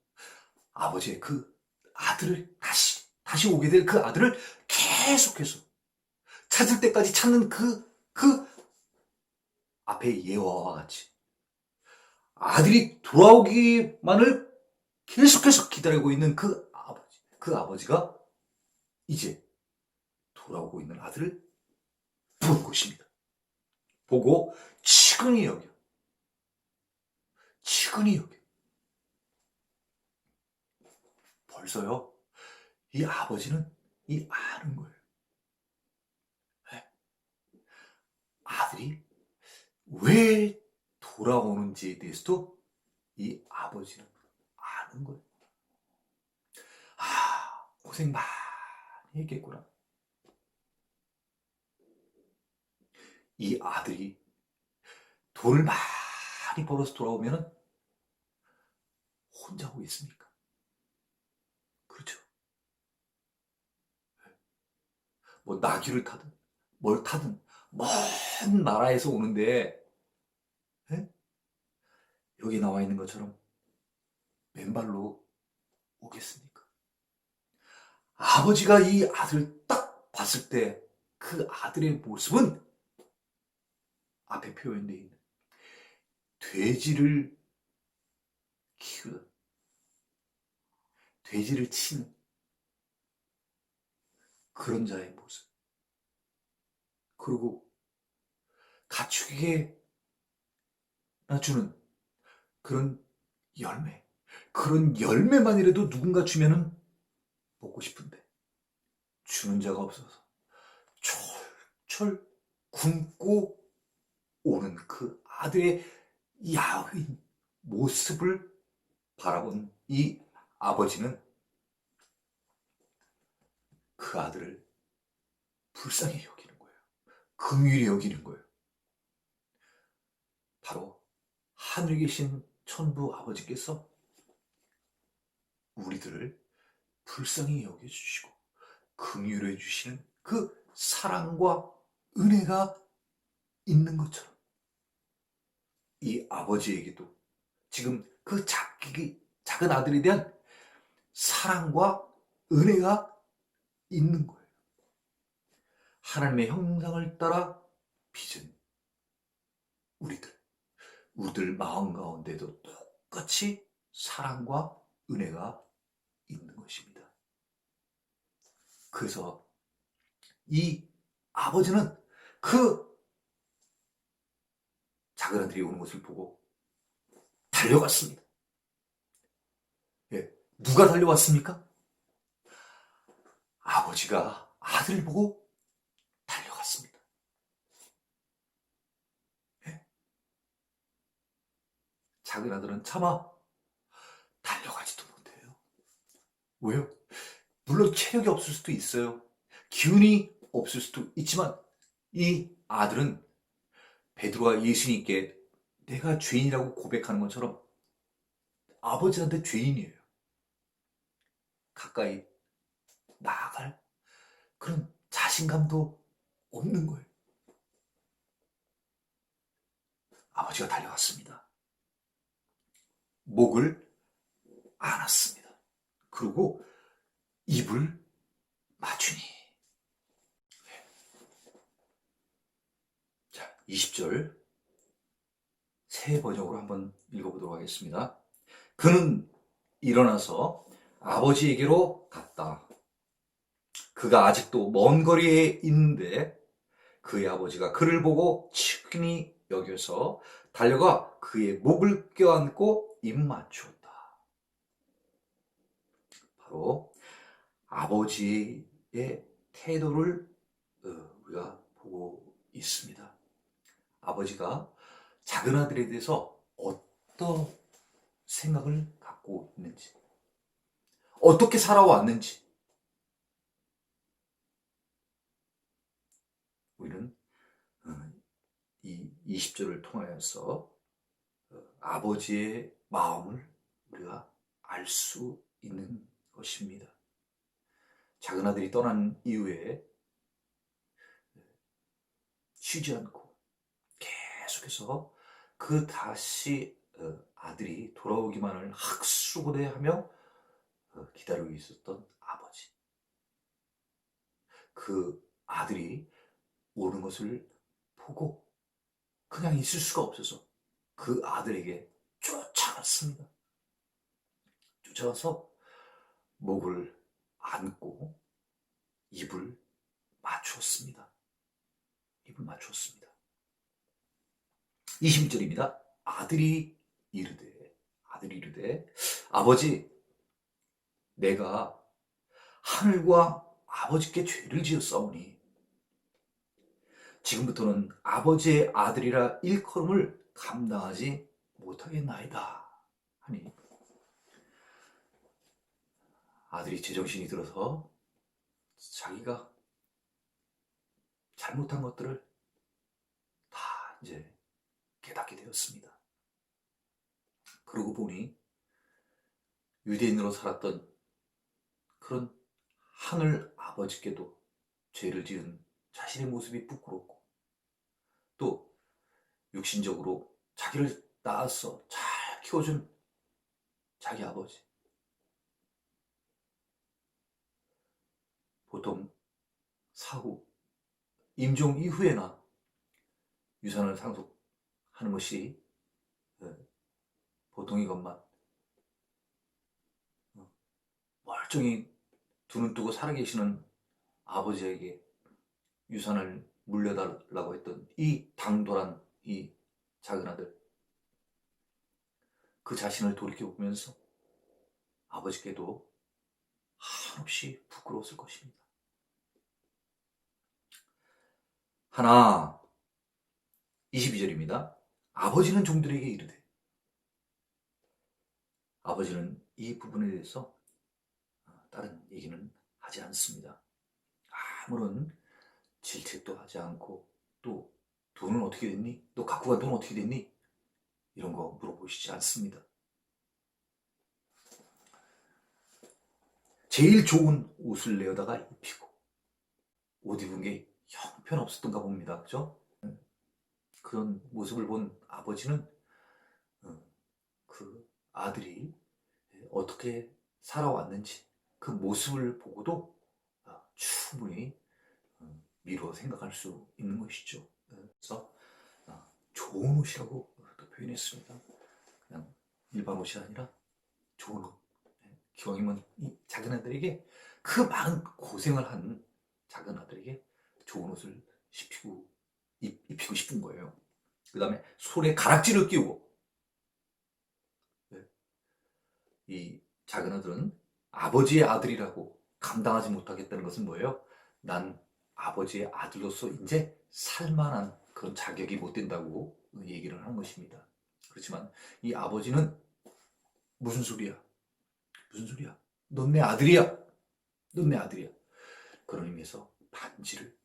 아버지의 그 아들을 다시 오게 될 그 아들을 계속해서 찾을 때까지 찾는 그 앞에 예화와 같이 아들이 돌아오기만을 계속해서 기다리고 있는 그 아버지가 이제 돌아오고 있는 아들을 보는 것입니다. 보고 지금 측은히 여겨. 측은히 여겨. 벌써요, 이 아버지는 이 아는 거예요. 아들이 왜 돌아오는지에 대해서도 이 아버지는 아는 거예요. 아, 고생 많이 했겠구나. 이 아들이 돈을 많이 벌어서 돌아오면 혼자 오겠습니까? 그렇죠. 뭐 나귀를 타든 뭘 타든 먼 나라에서 오는데, 예? 여기 나와 있는 것처럼 맨발로 오겠습니까? 아버지가 이 아들을 딱 봤을 때 그 아들의 모습은 앞에 표현되어 있는 돼지를 키우는, 돼지를 치는 그런 자의 모습. 그리고 가축에게 주는 그런 열매. 그런 열매만이라도 누군가 주면은 먹고 싶은데 주는 자가 없어서 철철 굶고 오는 그 아들의 야윈 모습을 바라본 이 아버지는 그 아들을 불쌍히 여기는 거예요. 긍휼히 여기는 거예요. 바로 하늘에 계신 천부 아버지께서 우리들을 불쌍히 여겨주시고 긍휼해 주시는 그 사랑과 은혜가 있는 것처럼 이 아버지에게도 지금 그 작은 아들에 대한 사랑과 은혜가 있는 거예요. 하나님의 형상을 따라 빚은 우리들 마음 가운데도 똑같이 사랑과 은혜가 있는 것입니다. 그래서 이 아버지는 그 작은 아들이 오는 것을 보고 달려갔습니다. 예, 누가 달려왔습니까? 아버지가 아들을 보고 달려갔습니다. 예? 작은 아들은 차마 달려가지도 못해요. 왜요? 물론 체력이 없을 수도 있어요. 기운이 없을 수도 있지만 이 아들은 베드로가 예수님께 내가 죄인이라고 고백하는 것처럼 아버지한테 죄인이에요. 가까이 나아갈 그런 자신감도 없는 거예요. 아버지가 달려갔습니다. 목을 안았습니다. 그리고 입을 맞추니. 자, 20절 새 번역으로 한번 읽어보도록 하겠습니다. 그는 일어나서 아버지에게로 갔다. 그가 아직도 먼 거리에 있는데 그의 아버지가 그를 보고 측은히 여겨서 달려가 그의 목을 껴안고 입 맞추었다. 바로 아버지의 태도를 우리가 보고 있습니다. 아버지가 작은 아들에 대해서 어떤 생각을 갖고 있는지, 어떻게 살아왔는지 우리는 이 20절을 통하여서 아버지의 마음을 우리가 알 수 있는 것입니다. 작은 아들이 떠난 이후에 쉬지 않고 계속해서 그 다시 아들이 돌아오기만을 학수고대하며 기다리고 있었던 아버지. 그 아들이 오는 것을 보고 그냥 있을 수가 없어서 그 아들에게 쫓아갔습니다. 쫓아가서 목을 안고 입을 맞추었습니다. 입을 맞추었습니다. 22절입니다. 아들이 이르되 아버지, 내가 하늘과 아버지께 죄를 지었사오니 지금부터는 아버지의 아들이라 일컬음을 감당하지 못하겠나이다 하니, 아들이 제정신이 들어서 자기가 잘못한 것들을 다 이제 깨닫게 되었습니다. 그러고 보니 유대인으로 살았던 그런 하늘 아버지께도 죄를 지은 자신의 모습이 부끄럽고, 또 육신적으로 자기를 낳아서 잘 키워준 자기 아버지, 보통 사후 임종 이후에나 유산을 상속하는 것이 보통이건만, 멀쩡히 두 눈 뜨고 살아계시는 아버지에게 유산을 물려달라고 했던 이 당돌한 이 작은 아들, 그 자신을 돌이켜보면서 아버지께도 한없이 부끄러웠을 것입니다. 하나, 22절입니다. 아버지는 종들에게 이르되, 아버지는 이 부분에 대해서 다른 얘기는 하지 않습니다. 아무런 질책도 하지 않고, 또 돈은 어떻게 됐니? 너 갖고 간 돈 어떻게 됐니? 이런 거 물어보시지 않습니다. 제일 좋은 옷을 내어다가 입히고, 옷 입은 게 형편없었던가 봅니다. 그죠? 그런 모습을 본 아버지는 그 아들이 어떻게 살아왔는지 그 모습을 보고도 충분히 미루어 생각할 수 있는 것이죠. 그래서 좋은 옷이라고 또 표현했습니다. 그냥 일반 옷이 아니라 좋은 옷. 기왕이면 이 작은 아들에게, 그 많은 고생을 한 작은 아들에게 좋은 옷을 입히고 싶은 거예요. 그 다음에 손에 가락지를 끼우고, 이 작은 아들은 아버지의 아들이라고 감당하지 못하겠다는 것은 뭐예요? 난 아버지의 아들로서 이제 살만한 그런 자격이 못 된다고 얘기를 하는 것입니다. 그렇지만 이 아버지는 무슨 소리야? 무슨 소리야? 넌 내 아들이야. 넌 내 아들이야. 그런 의미에서 반지를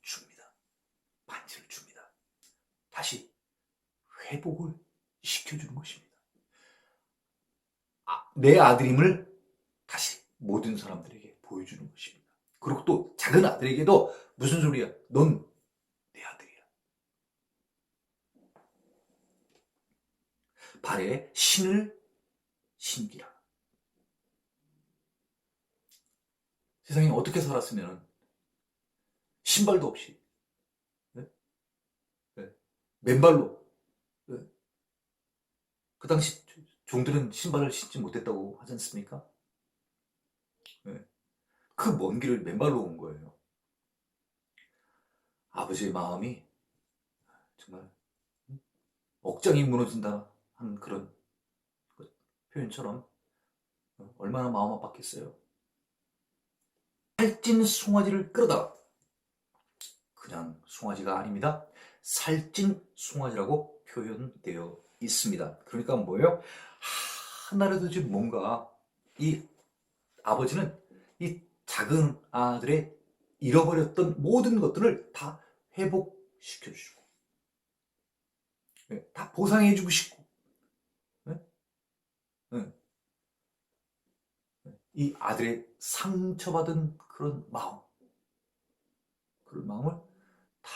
줍니다. 반지를 줍니다. 다시 회복을 시켜주는 것입니다. 내 아들임을 다시 모든 사람들에게 보여주는 것입니다. 그리고 또 작은 아들에게도 무슨 소리야? 넌 내 아들이야. 발에 신을 신기라. 세상에 어떻게 살았으면 신발도 없이, 네? 네. 맨발로, 네. 그 당시 종들은 신발을 신지 못했다고 하지 않습니까? 네. 그 먼 길을 맨발로 온 거예요. 아버지의 마음이 정말 억장이 무너진다 하는 그런 표현처럼 얼마나 마음 아팠겠어요. 살찐 송아지를 끌어다가, 그냥 송아지가 아닙니다. 살찐 송아지라고 표현되어 있습니다. 그러니까 뭐예요? 하나라도 지금 뭔가 이 아버지는 이 작은 아들의 잃어버렸던 모든 것들을 다 회복시켜주고, 다 보상해주고 싶고, 이 아들의 상처받은 그런 마음을 다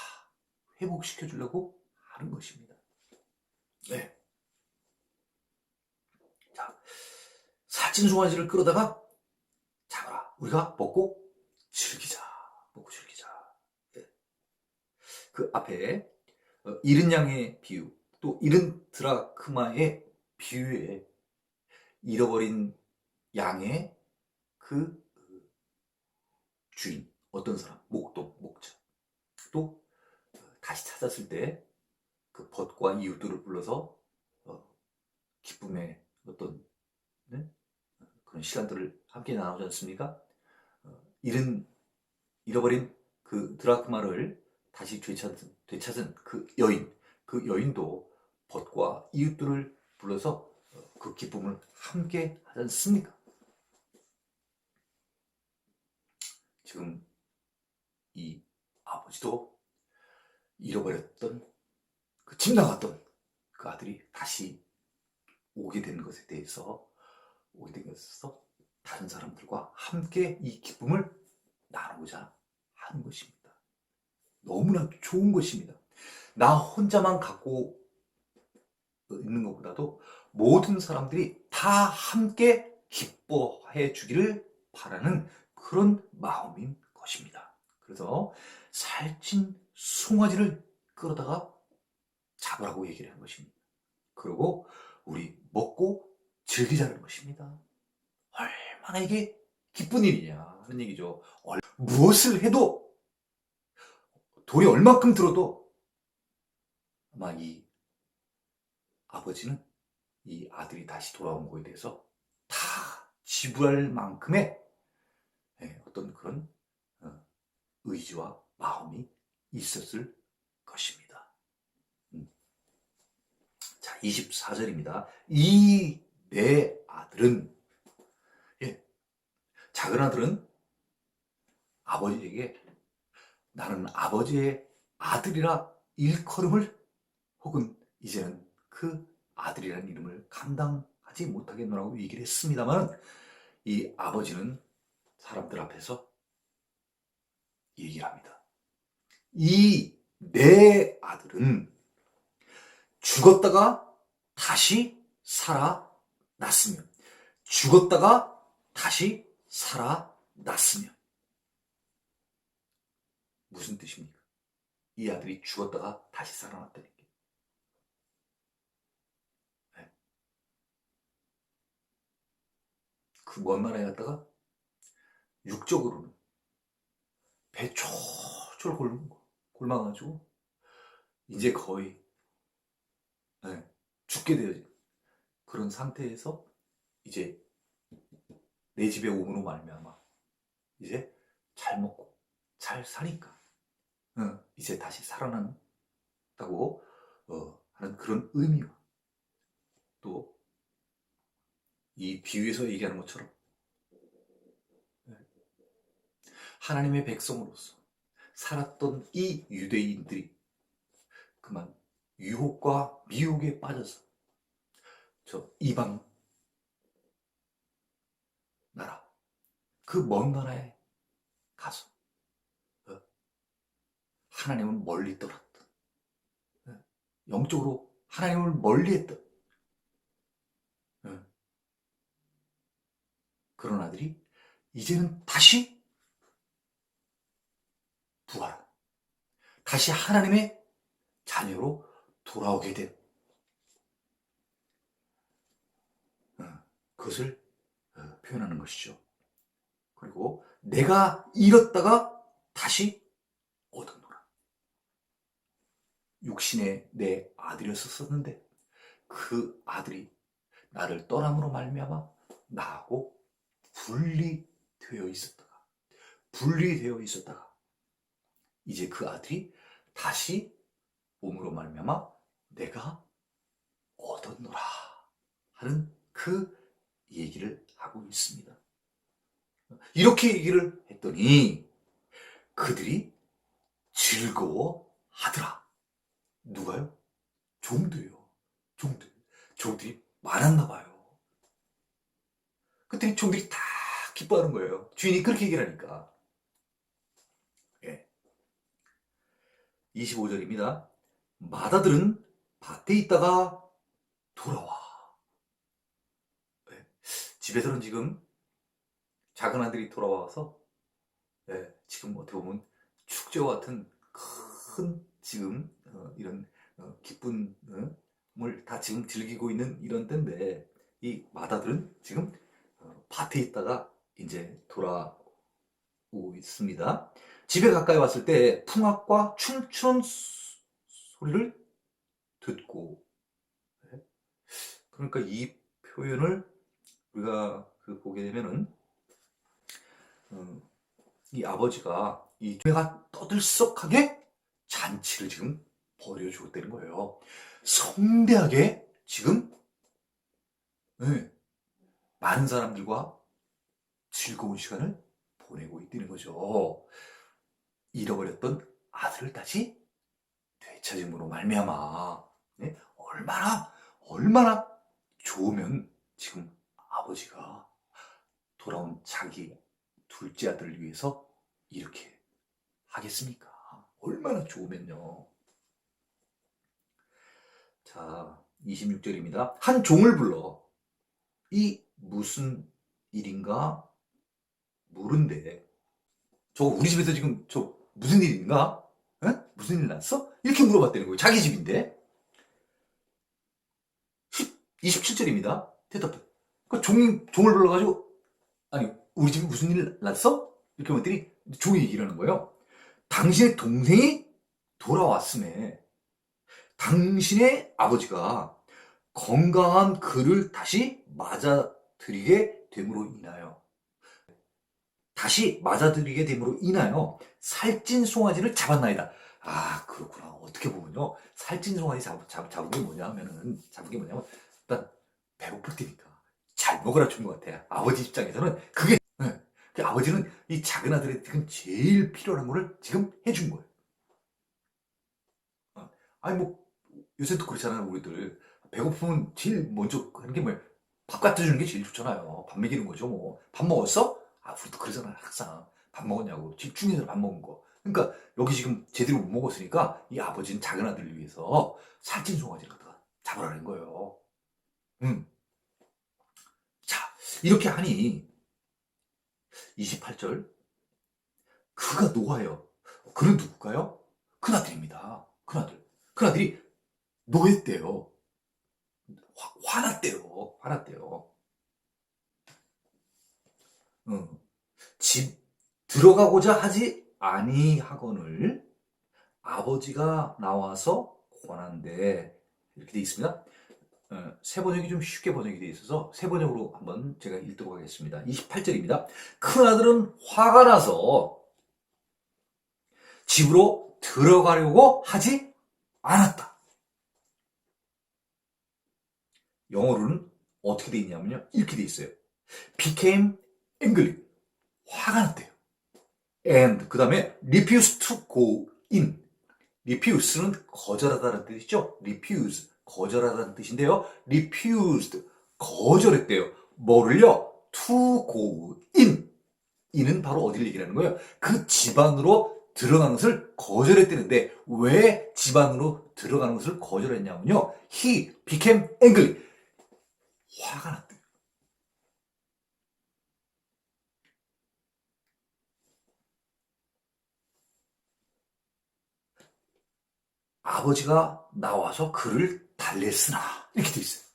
회복시켜 주려고 하는 것입니다. 네. 자, 살찐 송아지를 끌어다가 잡아라. 우리가 먹고 즐기자. 먹고 즐기자. 네. 그 앞에 잃은 양의 비유, 또 잃은 드라크마의 비유에 잃어버린 양의 그 주인, 어떤 사람, 목자, 또 다시 찾았을 때 그 벗과 이웃들을 불러서 기쁨의 어떤 네? 그런 시간들을 함께 나누지 않습니까? 잃어버린 그 드라크마를 다시 되찾은 그 여인도 벗과 이웃들을 불러서 그 기쁨을 함께 하지 않습니까? 지금 이 아버지도 잃어버렸던 집 나갔던 그 아들이 다시 오게 된 것에 대해서 다른 사람들과 함께 이 기쁨을 나누고자 하는 것입니다. 너무나 좋은 것입니다. 나 혼자만 갖고 있는 것보다도 모든 사람들이 다 함께 기뻐해 주기를 바라는 그런 마음인 것입니다. 그래서 살찐 송아지를 끌어다가 잡으라고 얘기를 한 것입니다. 그리고 우리 먹고 즐기자는 것입니다. 얼마나 이게 기쁜 일이냐 하는 얘기죠. 무엇을 해도 돈이 얼마큼 들어도 아마 이 아버지는 이 아들이 다시 돌아온 것에 대해서 다 지불할 만큼의 어떤 그런 의지와 마음이 있었을 것입니다. 자, 24절입니다. 이 내 아들은 작은 아들은 아버지에게 나는 아버지의 아들이라 일컬음을 혹은 이제는 그 아들이라는 이름을 감당하지 못하겠노라고 얘기를 했습니다만 이 아버지는 사람들 앞에서 얘기를 합니다. 이 내 아들은 죽었다가 다시 살아났으며 죽었다가 다시 살아났으며 무슨 뜻입니까? 이 아들이 죽었다가 다시 살아났다는 게. 네. 그 먼 나라에 갔다가 육적으로는 배 쫄쫄 굶어가지고 이제 거의 죽게 되어진 그런 상태에서 이제 내 집에 오므로 말미암아 이제 잘 먹고 잘 사니까 이제 다시 살아난다고 하는 그런 의미와 또 이 비유에서 얘기하는 것처럼 하나님의 백성으로서 살았던 이 유대인들이 그만 유혹과 미혹에 빠져서 저 이방 나라 그 먼 나라에 가서 하나님을 멀리 떠났던 영적으로 하나님을 멀리했던 그런 아들이 이제는 다시 부활한 다시 하나님의 자녀로 돌아오게 된 그것을 표현하는 것이죠. 그리고 내가 잃었다가 다시 얻었노라. 육신의 내 아들이었었는데 그 아들이 나를 떠남으로 말미암아 나하고 분리되어 있었다가 이제 그 아들이 다시 몸으로 말미암아 내가 얻었노라 하는 그 얘기를 하고 있습니다. 이렇게 얘기를 했더니 그들이 즐거워하더라. 누가요? 종들이요. 종들이 많았나 봐요. 그때 종들이 다 기뻐하는 거예요. 주인이 그렇게 얘기를 하니까. 25절입니다. 맏아들은 밭에 있다가 돌아와. 집에서는 지금 작은 아들이 돌아와서 지금 어떻게 보면 축제와 같은 큰 지금 이런 기쁨을 다 지금 즐기고 있는 이런 때인데 이 맏아들은 지금 밭에 있다가 이제 돌아오고 있습니다. 집에 가까이 왔을 때 풍악과 춤추는 소리를 듣고. 네? 그러니까 이 표현을 우리가 보게 되면은 음, 이 아버지가 이 교회가 떠들썩하게 잔치를 지금 벌여주었다는 거예요. 성대하게 지금 네, 많은 사람들과 즐거운 시간을 보내고 있다는 거죠. 잃어버렸던 아들을 다시 되찾음으로 말미암아 네? 얼마나 좋으면 지금 아버지가 돌아온 자기 둘째 아들을 위해서 이렇게 하겠습니까? 얼마나 좋으면요. 자, 26절입니다. 한 종을 불러 이 무슨 일인가 물은데 저거 우리 집에서 지금 저 무슨 일인가? 에? 무슨 일 났어? 이렇게 물어봤다는 거예요. 자기 집인데. 27절입니다. 대답해. 그 종을 불러가지고 아니 우리 집에 무슨 일 났어? 이렇게 말했더니 종이 얘기를 하는 거예요. 당신의 동생이 돌아왔음에 당신의 아버지가 건강한 그를 다시 맞아들이게 됨으로 인하여 살찐 송아지를 잡았나이다. 아 그렇구나. 어떻게 보면요. 살찐 송아지 잡은 게 뭐냐면은 일단 배고플 테니까 잘 먹으라 준 것 같아요. 아버지 입장에서는 그게 네. 아버지는 이 작은 아들의 지금 제일 필요한 거를 지금 해준 거예요. 아니 뭐 요새도 그렇잖아요. 우리들 배고프면 제일 먼저 하는 게 뭐예요? 밥 갖다 주는 게 제일 좋잖아요. 밥 먹이는 거죠 뭐. 밥 먹었어? 아 우리도 그러잖아요. 항상 밥 먹었냐고 집중해서 밥 먹은 거. 그러니까 여기 지금 제대로 못 먹었으니까 이 아버지는 작은 아들을 위해서 살찐 송아지를 갖다가 잡으라는 거예요. 음. 자 이렇게 하니 28절 그가 노하여 그는 누굴까요? 큰아들입니다. 큰아들. 큰아들이 노했대요. 화났대요. 응. 집 들어가고자 하지 아니하거늘 아버지가 나와서 권한대 이렇게 돼 있습니다. 새 번역이 좀 쉽게 번역이 돼 있어서 새 번역으로 한번 제가 읽도록 하겠습니다. 28절입니다. 큰아들은 화가 나서 집으로 들어가려고 하지 않았다. 영어로는 어떻게 돼 있냐면요. 이렇게 돼 있어요. became angry. 화가 났대요. and 그 다음에 refused to go in. refuse는 거절하다는 뜻이죠. refuse 거절하다는 뜻인데요. refused 거절했대요. 뭐를요? to go in. in은 바로 어디를 얘기하는 거예요? 그 집 안으로 들어가는 것을 거절했다는데 왜 집 안으로 들어가는 것을 거절했냐면요. He became angry. 화가 났대요. 아버지가 나와서 그를 달랬으나 이렇게 돼 있어요.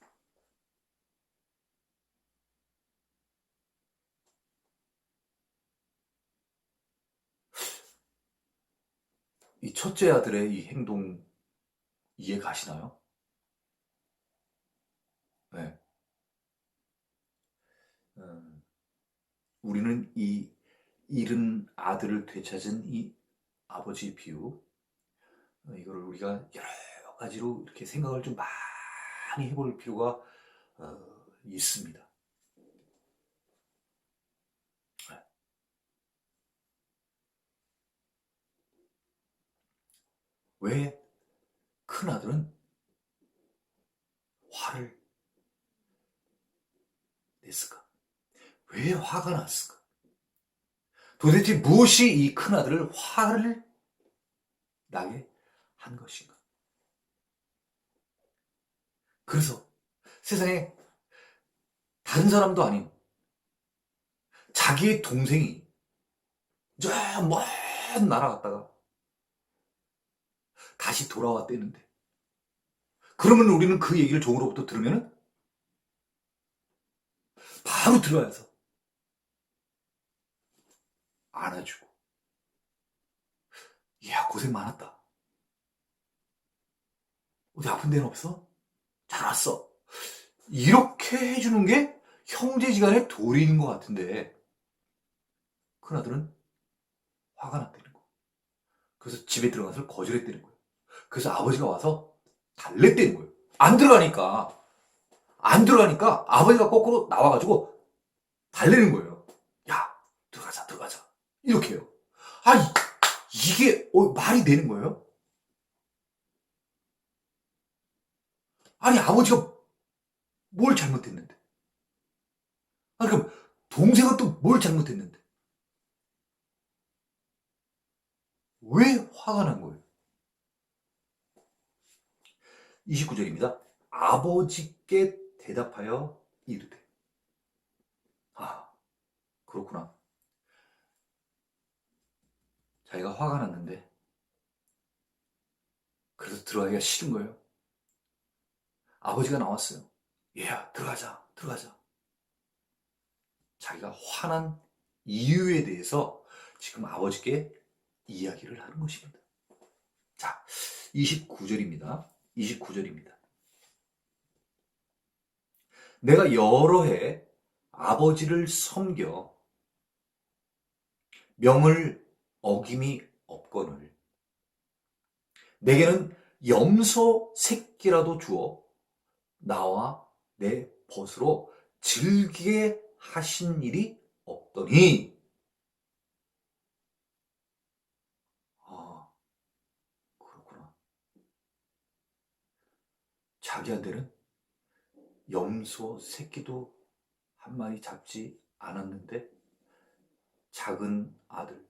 이 첫째 아들의 이 행동 이해 가시나요? 네. 음, 우리는 이 잃은 아들을 되찾은 이 아버지 비유, 이거를 우리가 여러 가지로 이렇게 생각을 좀 많이 해볼 필요가 있습니다. 왜 큰아들은 화를 냈을까? 왜 화가 났을까? 도대체 무엇이 이 큰아들을 화를 나게 한 것인가? 그래서 세상에 다른 사람도 아닌 자기의 동생이 저 먼 나라 갔다가 다시 돌아왔대는데 그러면 우리는 그 얘기를 종으로부터 들으면 바로 들어와서 안아주고 야 고생 많았다. 어디 아픈 데는 없어? 잘 왔어. 이렇게 해주는 게 형제지간의 도리인 것 같은데 큰아들은 화가 났다는 거. 그래서 집에 들어가서 거절했다는 거예요. 그래서 아버지가 와서 달랬다는 거예요. 안 들어가니까 아버지가 거꾸로 나와가지고 달래는 거예요. 야, 들어가자, 들어가자. 이렇게 해요. 아, 이게 말이 되는 거예요? 아니, 아버지가 뭘 잘못했는데? 아니, 그럼 동생은 또 뭘 잘못했는데? 왜 화가 난 거예요? 29절입니다. 아버지께 대답하여 이르되. 아, 그렇구나. 자기가 화가 났는데 그래서 들어가기가 싫은 거예요. 아버지가 나왔어요. 얘야, 들어가자, 들어가자. 자기가 화난 이유에 대해서 지금 아버지께 이야기를 하는 것입니다. 자, 29절입니다. 29절입니다. 내가 여러 해 아버지를 섬겨 명을 어김이 없거늘 내게는 염소 새끼라도 주어 나와 내 벗으로 즐기게 하신 일이 없더니. 아, 그렇구나. 자기한테는 염소 새끼도 한 마리 잡지 않았는데 작은 아들,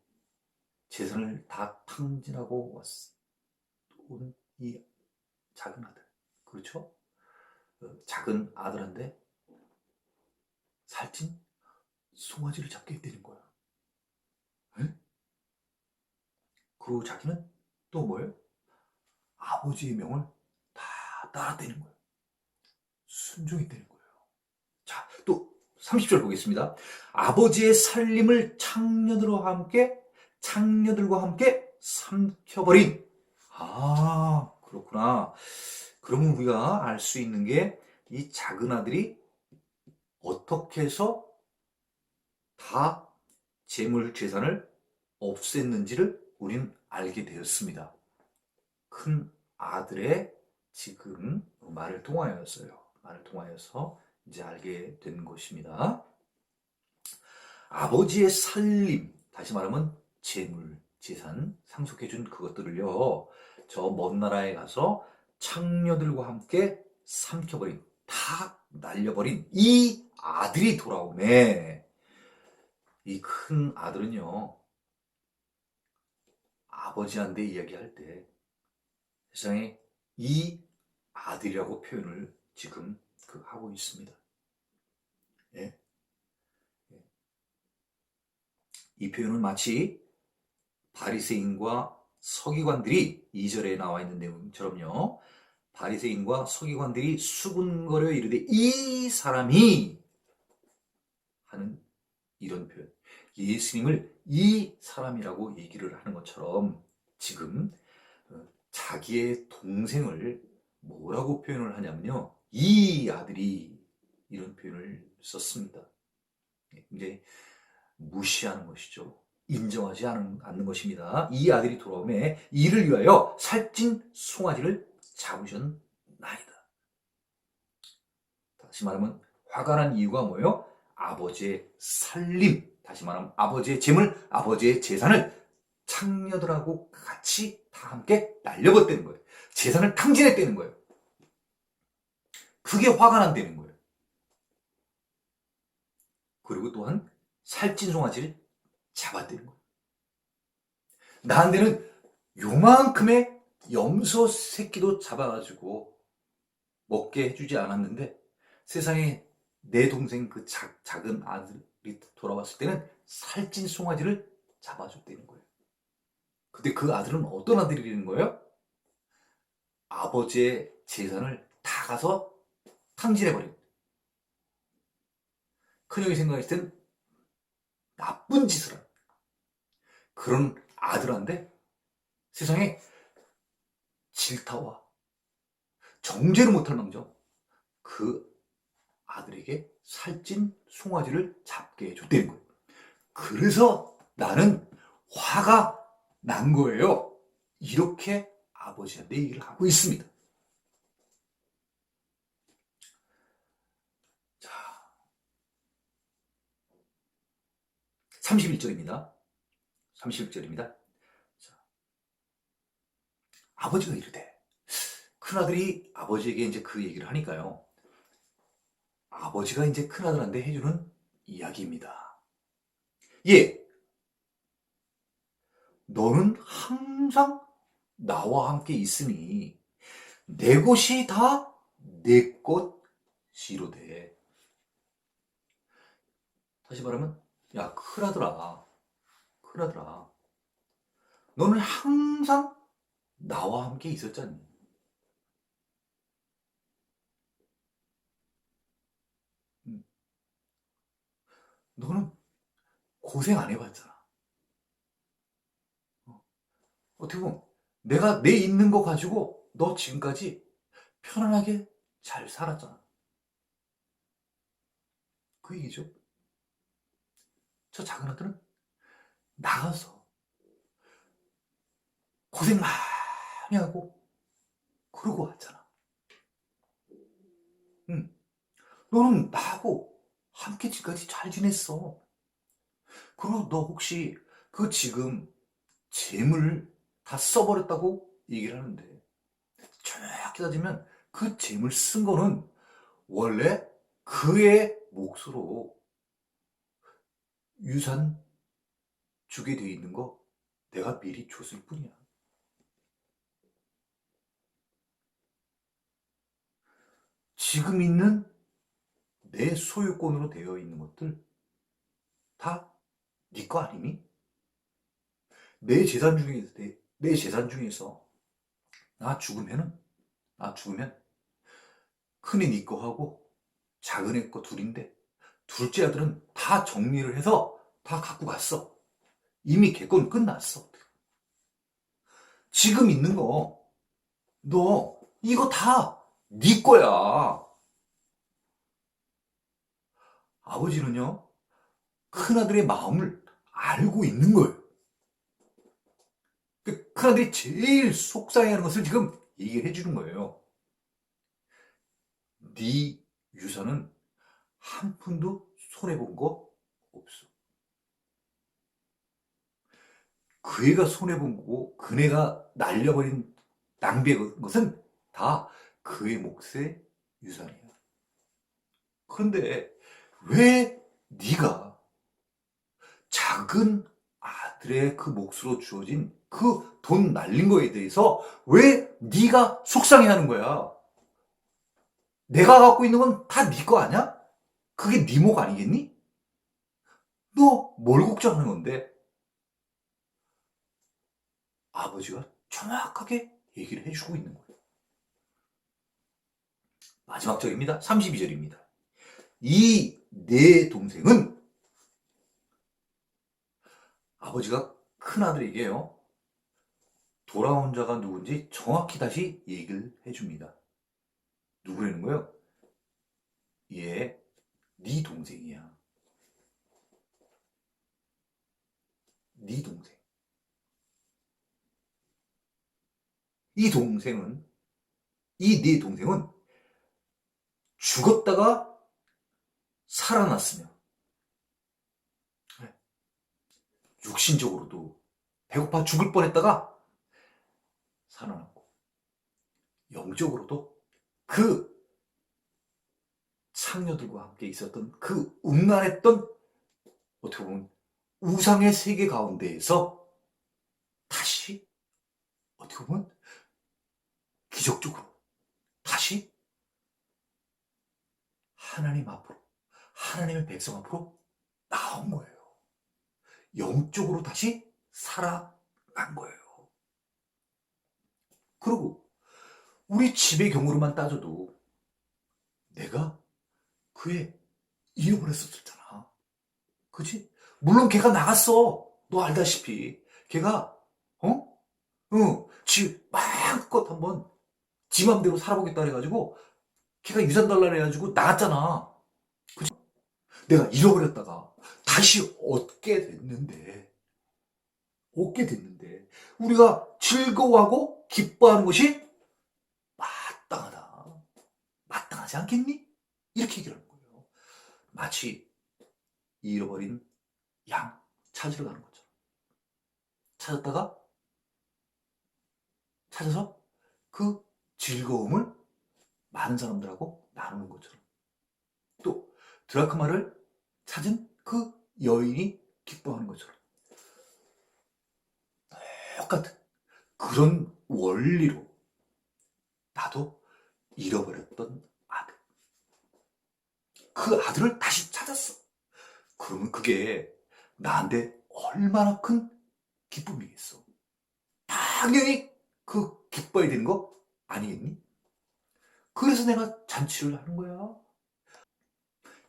재산을 다 탕진하고 온 이 작은 아들, 그렇죠? 작은 아들한테 살찐 송아지를 잡게 했다는 거야. 에? 그리고 자기는 또 뭐예요? 아버지의 명을 다 따랐다는 거예요. 순종했다는 거예요. 자, 또 30절 보겠습니다. 아버지의 살림을 창녀들과 함께 삼켜버린. 아, 그렇구나. 그러면 우리가 알 수 있는 게 이 작은 아들이 어떻게 해서 다 재물 재산을 없앴는지를 우리는 알게 되었습니다. 큰 아들의 지금 말을 통하여서요. 말을 통하여서 이제 알게 된 것입니다. 아버지의 살림, 다시 말하면 재물, 재산, 상속해준 그것들을요, 저 먼 나라에 가서 창녀들과 함께 삼켜버린, 다 날려버린 이 아들이 돌아오네. 이 큰 아들은요, 아버지한테 이야기할 때 세상에 이 아들이라고 표현을 지금 하고 있습니다. 예? 이 표현은 마치 바리새인과 서기관들이 2절에 나와 있는 내용처럼요. 바리새인과 서기관들이 수군거려 이르되 이 사람이 하는 이런 표현. 예수님을 이 사람이라고 얘기를 하는 것처럼 지금 자기의 동생을 뭐라고 표현을 하냐면요. 이 아들이 이런 표현을 썼습니다. 이제 무시하는 것이죠. 인정하지 않는 것입니다. 이 아들이 돌아오매 이를 위하여 살찐 송아지를 잡으셨나이다. 다시 말하면 화가 난 이유가 뭐예요? 아버지의 살림, 다시 말하면 아버지의 재물, 아버지의 재산을 창녀들하고 같이 다 함께 날려버렸다는 거예요. 재산을 탕진했다는 거예요. 그게 화가 난다는 거예요. 그리고 또한 살찐 송아지를 잡았다는 거예요. 나한테는 요만큼의 염소 새끼도 잡아가지고 먹게 해주지 않았는데 세상에 내 동생 그 작은 아들이 돌아왔을 때는 살찐 송아지를 잡아줬다는 거예요. 근데 그 아들은 어떤 아들이라는 거예요? 아버지의 재산을 다 가서 탕진해버린. 큰형이 생각했을 땐 나쁜 짓을 한 그런 아들한테 세상에 질타와 정죄를 못할망정 그 아들에게 살찐 송아지를 잡게 해줬다는 거예요. 그래서 나는 화가 난 거예요. 이렇게 아버지한테 얘기를 하고 있습니다. 자, 31절입니다. 31절입니다. 자, 아버지가 이르되, 큰아들이 아버지에게 이제 그 얘기를 하니까요. 아버지가 이제 큰아들한테 해주는 이야기입니다. 예, 너는 항상 나와 함께 있으니 내 것이 다 내 것이로되. 다시 말하면, 야, 큰아들아, 너는 항상 나와 함께 있었잖니. 너는 고생 안 해봤잖아. 어떻게 보면 내가 내 있는 거 가지고 너 지금까지 편안하게 잘 살았잖아. 그 얘기죠. 저 작은 아들은 나가서 고생 많이 하고 그러고 왔잖아. 응. 너는 나하고 함께 지금까지 잘 지냈어. 그리고 너 혹시 그 지금 재물 다 써버렸다고 얘기를 하는데, 정확히 따지면 그 재물 쓴 거는 원래 그의 몫으로 유산 주게 돼 있는 거 내가 미리 줬을 뿐이야. 지금 있는 내 소유권으로 되어 있는 것들 다 네 거 아니니? 내 재산 중에서 나 죽으면 큰애 네 거 하고 작은 애 거 둘인데, 둘째 아들은 다 정리를 해서 다 갖고 갔어. 이미 개건 끝났어. 지금 있는 거 너 이거 다 네 거야. 아버지는요, 큰아들의 마음을 알고 있는 거예요. 큰아들이 제일 속상해하는 것을 지금 얘기를 해주는 거예요. 네 유산은 한 푼도 손해본 거 없어. 그 애가 손해본 거고 그네가 날려버린 낭비한 것은 다 그의 몫의 유산이야. 그런데 왜 네가 작은 아들의 그 몫으로 주어진 그 돈 날린 거에 대해서 왜 네가 속상해하는 거야? 내가 갖고 있는 건 다 네 거 아니야? 그게 네 몫 아니겠니? 너 뭘 걱정하는 건데? 아버지가 정확하게 얘기를 해주고 있는 거예요. 마지막 절입니다. 32절입니다. 이 내 동생은, 아버지가 큰아들에게요, 돌아온 자가 누군지 정확히 다시 얘기를 해줍니다. 누구라는 거예요? 얘, 네 동생이야. 네 동생. 네 동생은 죽었다가 살아났으며, 육신적으로도 배고파 죽을 뻔했다가 살아났고, 영적으로도 그 창녀들과 함께 있었던 그 음란했던, 어떻게 보면 우상의 세계 가운데에서 다시, 어떻게 보면 기적적으로 다시 하나님 앞으로, 하나님의 백성 앞으로 나온 거예요. 영적으로 다시 살아난 거예요. 그리고 우리 집의 경우로만 따져도 내가 그애 잃어버렸었잖아. 그치? 물론 걔가 나갔어. 너 알다시피. 걔가, 집 마음껏 한번 지 맘대로 살아보겠다 그래가지고 걔가 유산 달라 해가지고 나갔잖아. 그죠? 내가 잃어버렸다가 다시 얻게 됐는데 우리가 즐거워하고 기뻐하는 것이 마땅하다. 마땅하지 않겠니? 이렇게 얘기를 하는 거예요. 마치 잃어버린 양 찾으러 가는 거죠. 찾아서 그 즐거움을 많은 사람들하고 나누는 것처럼, 또 드라크마를 찾은 그 여인이 기뻐하는 것처럼 똑같은 그런 원리로 나도 잃어버렸던 아들, 그 아들을 다시 찾았어. 그러면 그게 나한테 얼마나 큰 기쁨이겠어. 당연히 그 기뻐야 되는 거 아니겠니? 그래서 내가 잔치를 하는 거야.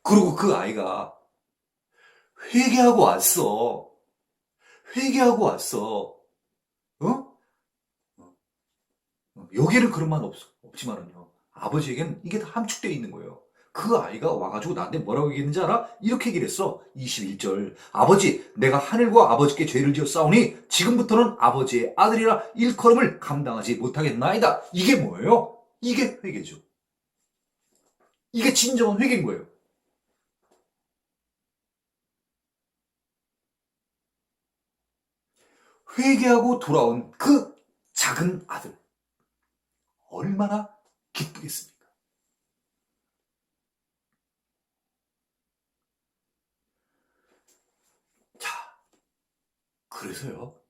그리고 그 아이가 회개하고 왔어. 회개하고 왔어. 어? 여기에는 그런 말 없지만은요. 아버지에게는 이게 다 함축되어 있는 거예요. 그 아이가 와가지고 나한테 뭐라고 얘기했는지 알아? 이렇게 얘기를 했어. 21절. 아버지, 내가 하늘과 아버지께 죄를 지어 싸우니 지금부터는 아버지의 아들이라 일컬음을 감당하지 못하겠나이다. 이게 뭐예요? 이게 회개죠. 이게 진정한 회개인 거예요. 회개하고 돌아온 그 작은 아들. 얼마나 기쁘겠습니까? 자, 그래서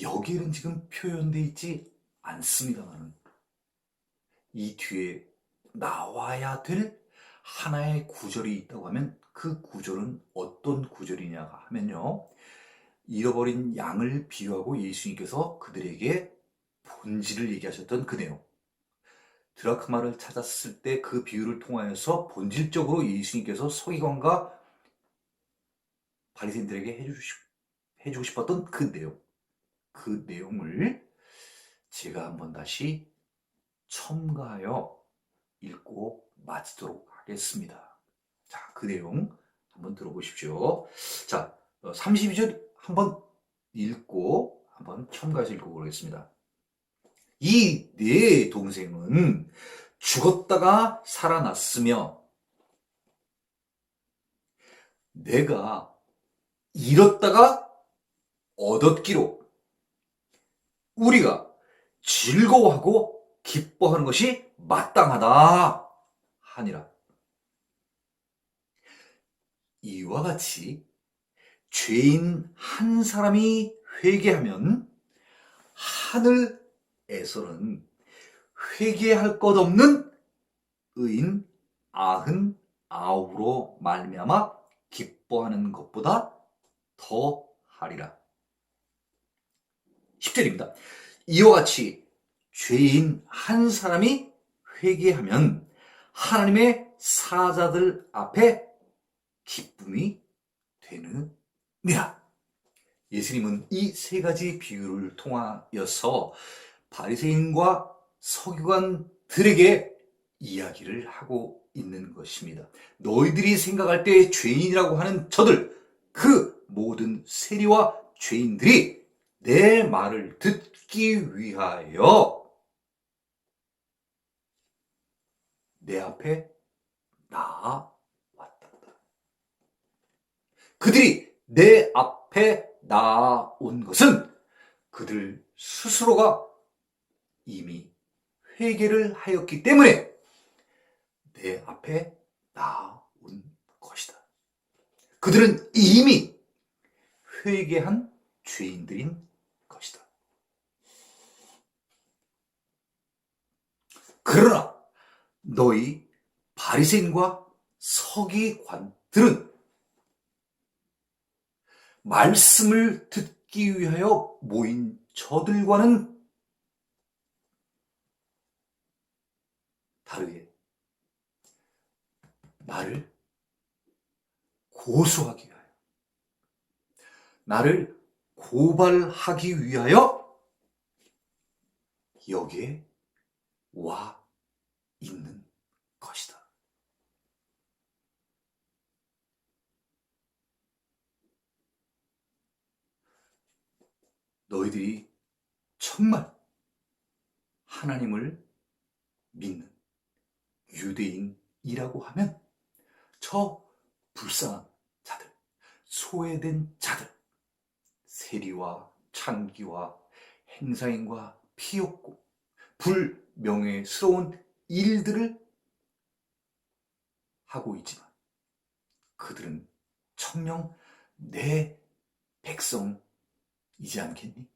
여기에는 지금 표현되어 있지 않습니다만 이 뒤에 나와야 될 하나의 구절이 있다고 하면 그 구절은 어떤 구절이냐 하면요. 잃어버린 양을 비유하고 예수님께서 그들에게 본질을 얘기하셨던 그 내용. 드라크마를 찾았을 때 그 비유를 통하여서 본질적으로 예수님께서 서기관과 바리새인들에게 해주고 싶었던 그 내용. 그 내용을 제가 한번 다시 첨가하여 읽고 마치도록 하겠습니다. 자, 그 내용 한번 들어보십시오. 자, 32절 한번 읽고 한번 첨가해서 읽어보겠습니다. 이 네 동생은 죽었다가 살아났으며 내가 잃었다가 얻었기로 우리가 즐거워하고 기뻐하는 것이 마땅하다 하니라. 이와 같이 죄인 한 사람이 회개하면 하늘에서는 회개할 것 없는 의인 99으로 말미암아 기뻐하는 것보다 더 하리라. 10절입니다. 이와 같이 죄인 한 사람이 회개하면 하나님의 사자들 앞에 기쁨이 되느니라. 예수님은 이 세 가지 비유를 통하여서 바리새인과 서기관들에게 이야기를 하고 있는 것입니다. 너희들이 생각할 때 죄인이라고 하는 저들, 그 모든 세리와 죄인들이 내 말을 듣기 위하여 내 앞에 나아왔다. 그들이 내 앞에 나온 것은 그들 스스로가 이미 회개를 하였기 때문에 내 앞에 나온 것이다. 그들은 이미 회개한 죄인들인 것이다. 그러나 너희 바리새인과 서기관들은 말씀을 듣기 위하여 모인 저들과는 다르게 나를 고소하기 위하여, 나를 고발하기 위하여 여기에 와 있는 것이다. 너희들이 정말 하나님을 믿는 유대인이라고 하면 저 불쌍한 자들, 소외된 자들, 세리와 창기와 행사인과 피없고 불명예스러운 일들을 하고 있지만 그들은 청령 내 백성이지 않겠니?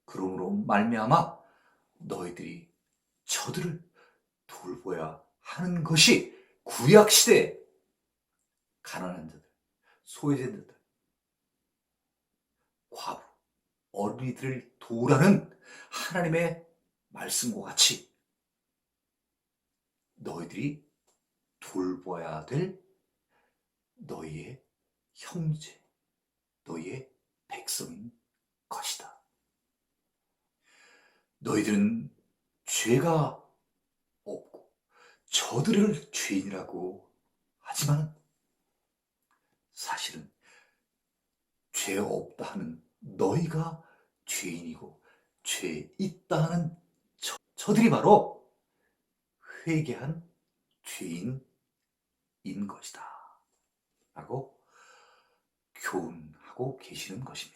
그러므로 말미암아 너희들이 저들을 돌보아야 하는 것이 구약시대 가난한 자들, 소외된 자들, 과부, 어린이들을 도우라는 하나님의 말씀과 같이 너희들이 돌봐야 될 너희의 형제, 너희의 백성인 것이다. 너희들은 죄가 없고 저들을 죄인이라고 하지만 사실은 죄 없다 하는 너희가 죄인이고 죄 있다 하는 저들이 바로 회개한 죄인인 것이다 라고 교훈하고 계시는 것입니다.